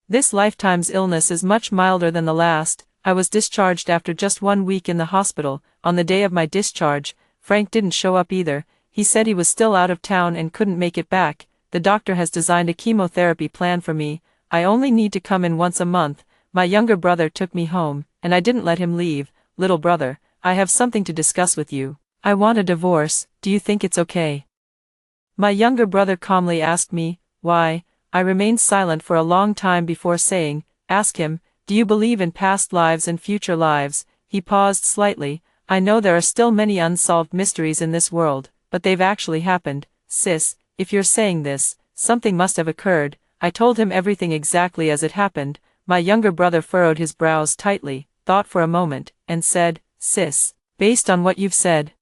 This lifetime's illness is much milder than the last. I was discharged after just 1 week in the hospital. On the day of my discharge, Frank didn't show up either. He said he was still out of town and couldn't make it back. The doctor has designed a chemotherapy plan for me. I only need to come in once a month. My younger brother took me home, and I didn't let him leave. Little brother, I have something to discuss with you. I want a divorce. Do you think it's okay? My younger brother calmly asked me, why. I remained silent for a long time before saying, ask him, do you believe in past lives and future lives? He paused slightly. I know there are still many unsolved mysteries in this world, but they've actually happened. Sis, if you're saying this, something must have occurred. I told him everything exactly as it happened. My younger brother furrowed his brows tightly, thought for a moment, and said, sis, based on what you've said,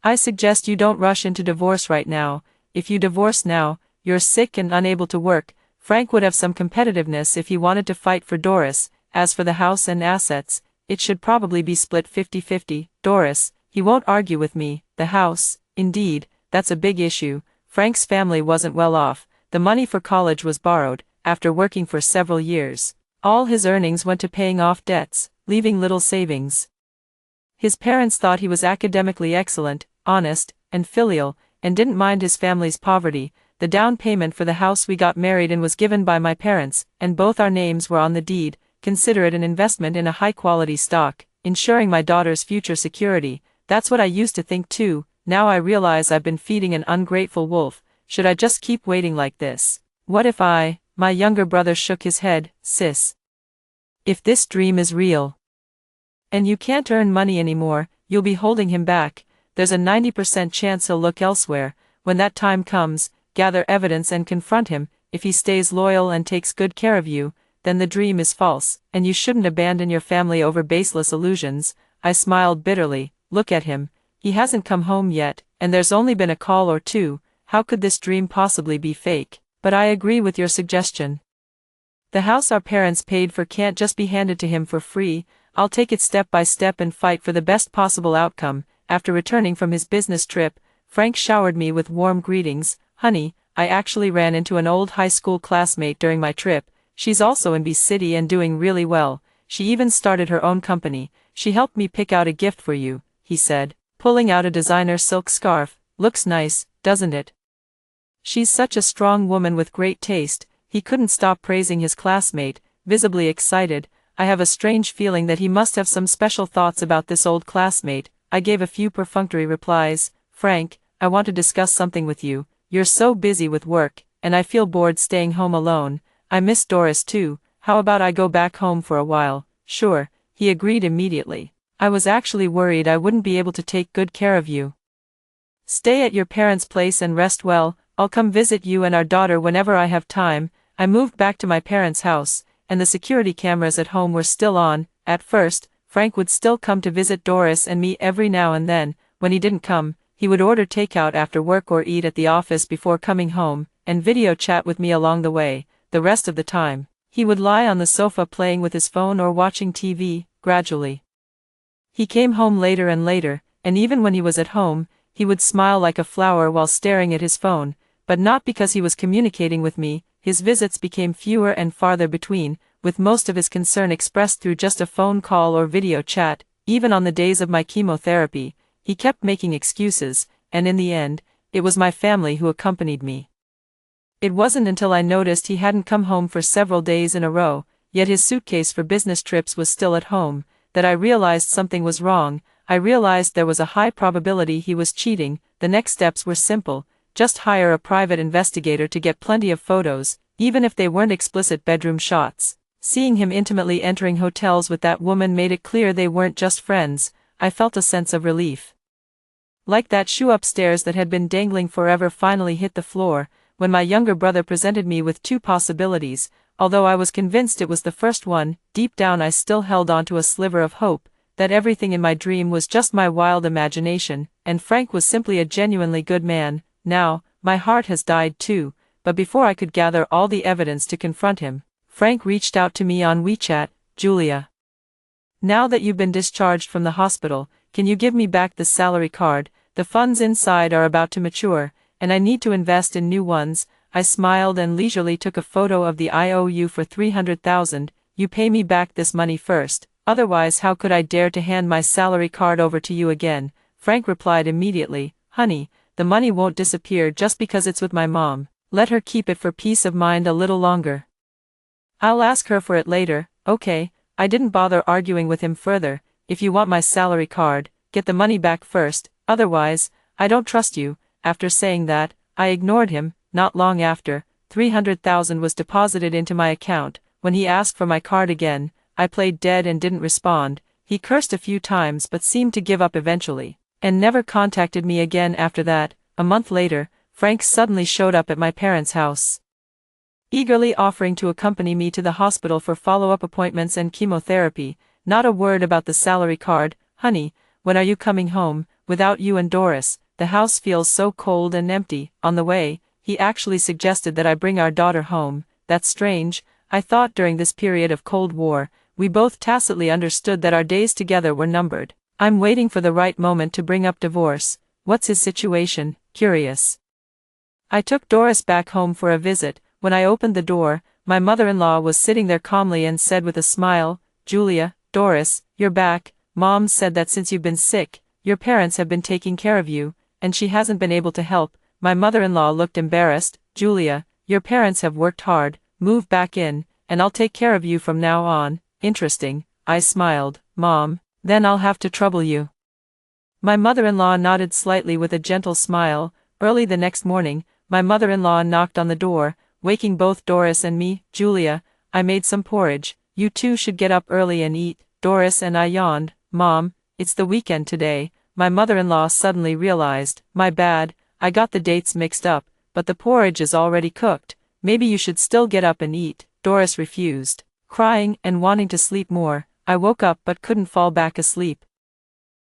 I suggest you don't rush into divorce right now. If you divorce now, you're sick and unable to work. Frank would have some competitiveness if he wanted to fight for Doris. As for the house and assets, it should probably be split 50-50. Doris, he won't argue with me. The house, indeed, that's a big issue. Frank's family wasn't well off. The money for college was borrowed, after working for several years. All his earnings went to paying off debts, leaving little savings. His parents thought he was academically excellent, honest, and filial, and didn't mind his family's poverty. The down payment for the house we got married in was given by my parents, and both our names were on the deed. Consider it an investment in a high-quality stock, ensuring my daughter's future security. That's what I used to think too. Now I realize I've been feeding an ungrateful wolf. Should I just keep waiting like this? What if My younger brother shook his head. Sis, if this dream is real, and you can't earn money anymore, you'll be holding him back. There's a 90% chance he'll look elsewhere. When that time comes, gather evidence and confront him. If he stays loyal and takes good care of you, then the dream is false, and you shouldn't abandon your family over baseless illusions. I smiled bitterly. Look at him. He hasn't come home yet, and there's only been a call or two. How could this dream possibly be fake? But I agree with your suggestion. The house our parents paid for can't just be handed to him for free. I'll take it step by step and fight for the best possible outcome. After returning from his business trip, Frank showered me with warm greetings. Honey, I actually ran into an old high school classmate during my trip. She's also in B City and doing really well. She even started her own company. She helped me pick out a gift for you, he said, pulling out a designer silk scarf. Looks nice, doesn't it? She's such a strong woman with great taste. He couldn't stop praising his classmate, visibly excited. I have a strange feeling that he must have some special thoughts about this old classmate. I gave a few perfunctory replies. Frank, I want to discuss something with you. You're so busy with work, and I feel bored staying home alone. I miss Doris too. How about I go back home for a while? Sure, he agreed immediately. I was actually worried I wouldn't be able to take good care of you. Stay at your parents' place and rest well. I'll come visit you and our daughter whenever I have time. I moved back to my parents' house, and the security cameras at home were still on. At first, Frank would still come to visit Doris and me every now and then. When he didn't come, he would order takeout after work or eat at the office before coming home. and video chat with me along the way. The rest of the time, he would lie on the sofa playing with his phone or watching TV. Gradually, he came home later and later, and even when he was at home, he would smile like a flower while staring at his phone, but not because he was communicating with me. His visits became fewer and farther between, with most of his concern expressed through just a phone call or video chat. Even on the days of my chemotherapy, he kept making excuses, and in the end, it was my family who accompanied me. It wasn't until I noticed he hadn't come home for several days in a row, yet his suitcase for business trips was still at home, that I realized something was wrong. I realized there was a high probability he was cheating. The next steps were simple: just hire a private investigator to get plenty of photos, even if they weren't explicit bedroom shots. Seeing him intimately entering hotels with that woman made it clear they weren't just friends. I felt a sense of relief. Like that shoe upstairs that had been dangling forever finally hit the floor, when my younger brother presented me with two possibilities. Although I was convinced it was the first one, deep down I still held onto a sliver of hope, that everything in my dream was just my wild imagination, and Frank was simply a genuinely good man. Now, my heart has died too, but before I could gather all the evidence to confront him, Frank reached out to me on WeChat. "Julia, now that you've been discharged from the hospital, can you give me back this salary card? The funds inside are about to mature, and I need to invest in new ones." I smiled and leisurely took a photo of the IOU for $300,000. "You pay me back this money first, otherwise how could I dare to hand my salary card over to you again?" Frank replied immediately, "Honey, the money won't disappear just because it's with my mom. Let her keep it for peace of mind a little longer. I'll ask her for it later." "Okay." I didn't bother arguing with him further. "If you want my salary card, get the money back first, otherwise, I don't trust you." After saying that, I ignored him. Not long after, $300,000 was deposited into my account. When he asked for my card again, I played dead and didn't respond. He cursed a few times but seemed to give up eventually, and never contacted me again after that. A month later, Frank suddenly showed up at my parents' house, eagerly offering to accompany me to the hospital for follow-up appointments and chemotherapy. Not a word about the salary card. "Honey, when are you coming home? Without you and Doris, the house feels so cold and empty." On the way, he actually suggested that I bring our daughter home. That's strange. I thought during this period of Cold War, we both tacitly understood that our days together were numbered. I'm waiting for the right moment to bring up divorce. What's his situation? Curious. I took Doris back home for a visit. When I opened the door, my mother-in-law was sitting there calmly and said with a smile, "Julia, Doris, you're back. Mom said that since you've been sick, your parents have been taking care of you, and she hasn't been able to help." My mother-in-law looked embarrassed. "Julia, your parents have worked hard. Move back in, and I'll take care of you from now on." "Interesting." I smiled. "Mom, then I'll have to trouble you." My mother-in-law nodded slightly with a gentle smile. Early the next morning, my mother-in-law knocked on the door, waking both Doris and me. "Julia, I made some porridge. You two should get up early and eat." Doris and I yawned. "Mom, it's the weekend today." My mother-in-law suddenly realized. "My bad, I got the dates mixed up, but the porridge is already cooked. Maybe you should still get up and eat." Doris refused, crying and wanting to sleep more. I woke up but couldn't fall back asleep,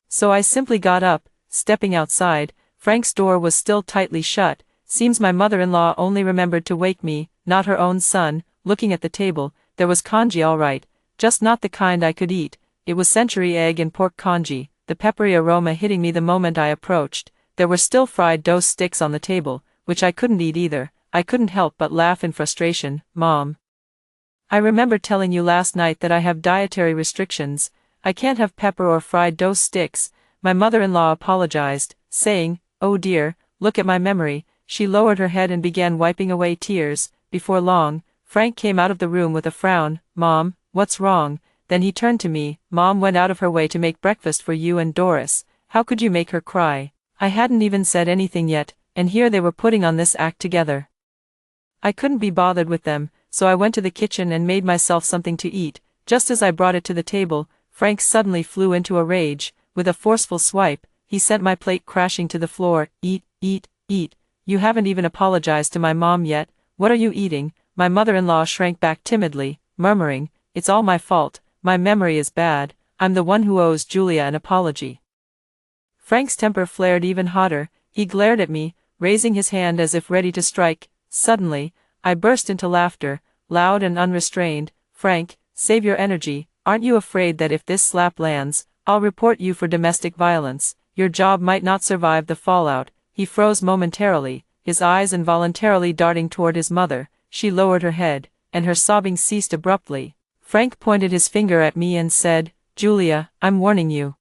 so I simply got up. Stepping outside, Frank's door was still tightly shut. Seems my mother-in-law only remembered to wake me, not her own son. Looking at the table, there was congee all right, just not the kind I could eat. It was century egg and pork congee, the peppery aroma hitting me the moment I approached. There were still fried dough sticks on the table, which I couldn't eat either. I couldn't help but laugh in frustration. "Mom, I remember telling you last night that I have dietary restrictions. I can't have pepper or fried dough sticks." My mother-in-law apologized, saying, "Oh dear, look at my memory." She lowered her head and began wiping away tears. Before long, Frank came out of the room with a frown. "Mom, what's wrong?" Then he turned to me. "Mom went out of her way to make breakfast for you and Doris. How could you make her cry?" I hadn't even said anything yet, and here they were putting on this act together. I couldn't be bothered with them, so I went to the kitchen and made myself something to eat. Just as I brought it to the table, Frank suddenly flew into a rage. With a forceful swipe, he sent my plate crashing to the floor. "Eat, eat, eat. You haven't even apologized to my mom yet. What are you eating?" My mother-in-law shrank back timidly, murmuring, "It's all my fault. My memory is bad. I'm the one who owes Julia an apology." Frank's temper flared even hotter. He glared at me, raising his hand as if ready to strike. Suddenly, I burst into laughter, loud and unrestrained. Frank, save your energy. Aren't you afraid that if this slap lands, I'll report you for domestic violence? Your job might not survive the fallout. He froze momentarily, his eyes involuntarily darting toward his mother. She lowered her head, and her sobbing ceased abruptly. Frank pointed his finger at me and said, "Julia, I'm warning you.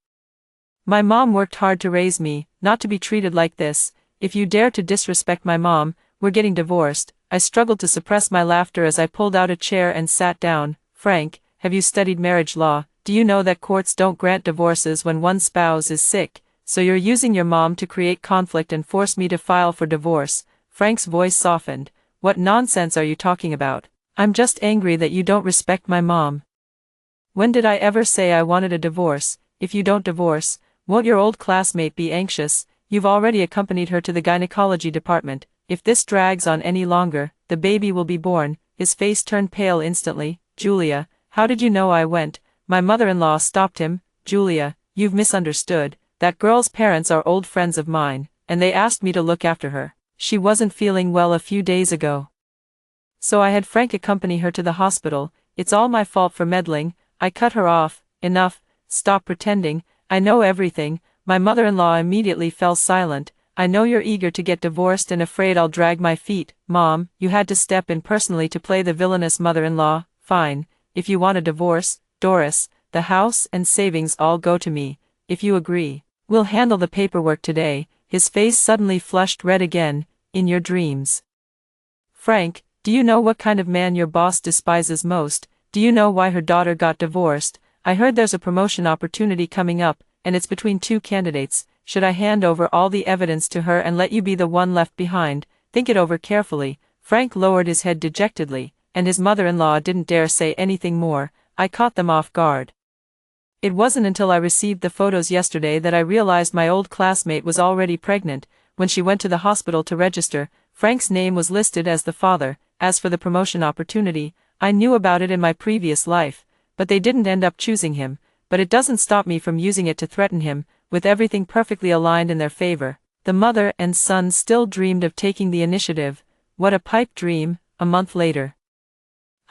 My mom worked hard to raise me, not to be treated like this. If you dare to disrespect my mom, we're getting divorced." I struggled to suppress my laughter as I pulled out a chair and sat down. "Frank, have you studied marriage law? Do you know that courts don't grant divorces when one spouse is sick? So you're using your mom to create conflict and force me to file for divorce?" Frank's voice softened. "What nonsense are you talking about? I'm just angry that you don't respect my mom. When did I ever say I wanted a divorce? If you don't divorce, won't your old classmate be anxious? You've already accompanied her to the gynecology department. If this drags on any longer, the baby will be born." His face turned pale instantly. "Julia, how did you know I went?" My mother-in-law stopped him. "Julia, you've misunderstood. That girl's parents are old friends of mine, and they asked me to look after her. She wasn't feeling well a few days ago, so I had Frank accompany her to the hospital. It's all my fault for meddling." I cut her off. "Enough, stop pretending. I know everything." My mother-in-law immediately fell silent. "I know you're eager to get divorced and afraid I'll drag my feet. Mom, you had to step in personally to play the villainous mother-in-law. Fine, if you want a divorce, Doris, the house and savings all go to me. If you agree, we'll handle the paperwork today." His face suddenly flushed red again. "In your dreams. Frank, do you know what kind of man your boss despises most? Do you know why her daughter got divorced? I heard there's a promotion opportunity coming up, and it's between two candidates. Should I hand over all the evidence to her and let you be the one left behind? Think it over carefully." Frank lowered his head dejectedly, and his mother-in-law didn't dare say anything more. I caught them off guard. It wasn't until I received the photos yesterday that I realized my old classmate was already pregnant. When she went to the hospital to register, Frank's name was listed as the father. As for the promotion opportunity, I knew about it in my previous life, but they didn't end up choosing him. But it doesn't stop me from using it to threaten him, with everything perfectly aligned in their favor. The mother and son still dreamed of taking the initiative. What a pipe dream. A month later,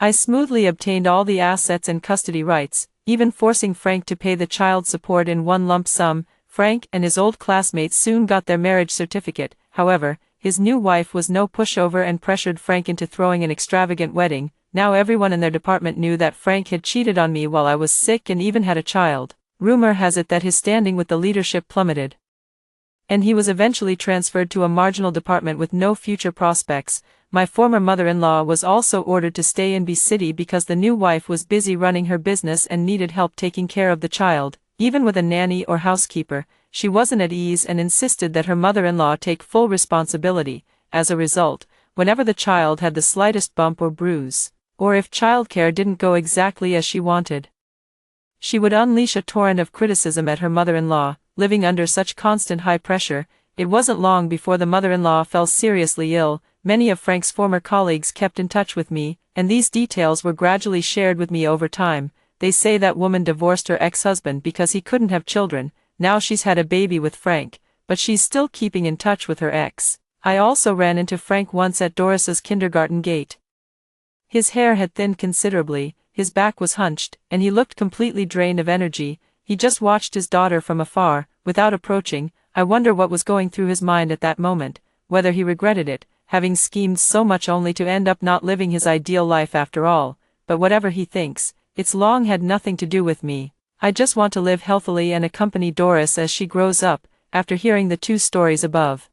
I smoothly obtained all the assets and custody rights, even forcing Frank to pay the child support in one lump sum. Frank and his old classmates soon got their marriage certificate. However, his new wife was no pushover and pressured Frank into throwing an extravagant wedding. Now everyone in their department knew that Frank had cheated on me while I was sick and even had a child. Rumor has it that his standing with the leadership plummeted, and he was eventually transferred to a marginal department with no future prospects. My former mother-in-law was also ordered to stay in B City because the new wife was busy running her business and needed help taking care of the child. Even with a nanny or housekeeper, she wasn't at ease and insisted that her mother-in-law take full responsibility. As a result, whenever the child had the slightest bump or bruise, or if childcare didn't go exactly as she wanted, she would unleash a torrent of criticism at her mother-in-law. Living under such constant high pressure, it wasn't long before the mother-in-law fell seriously ill. Many of Frank's former colleagues kept in touch with me, and these details were gradually shared with me over time. They say that woman divorced her ex-husband because he couldn't have children. Now she's had a baby with Frank, but she's still keeping in touch with her ex. I also ran into Frank once at Doris's kindergarten gate. His hair had thinned considerably, his back was hunched, and he looked completely drained of energy. He just watched his daughter from afar, without approaching. I wonder what was going through his mind at that moment, whether he regretted it, having schemed so much only to end up not living his ideal life after all. But whatever he thinks, it's long had nothing to do with me. I just want to live healthily and accompany Doris as she grows up. After hearing the two stories above,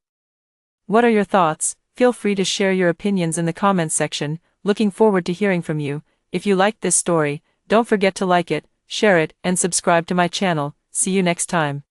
what are your thoughts? Feel free to share your opinions in the comments section. Looking forward to hearing from you. If you liked this story, don't forget to like it, share it, and subscribe to my channel. See you next time.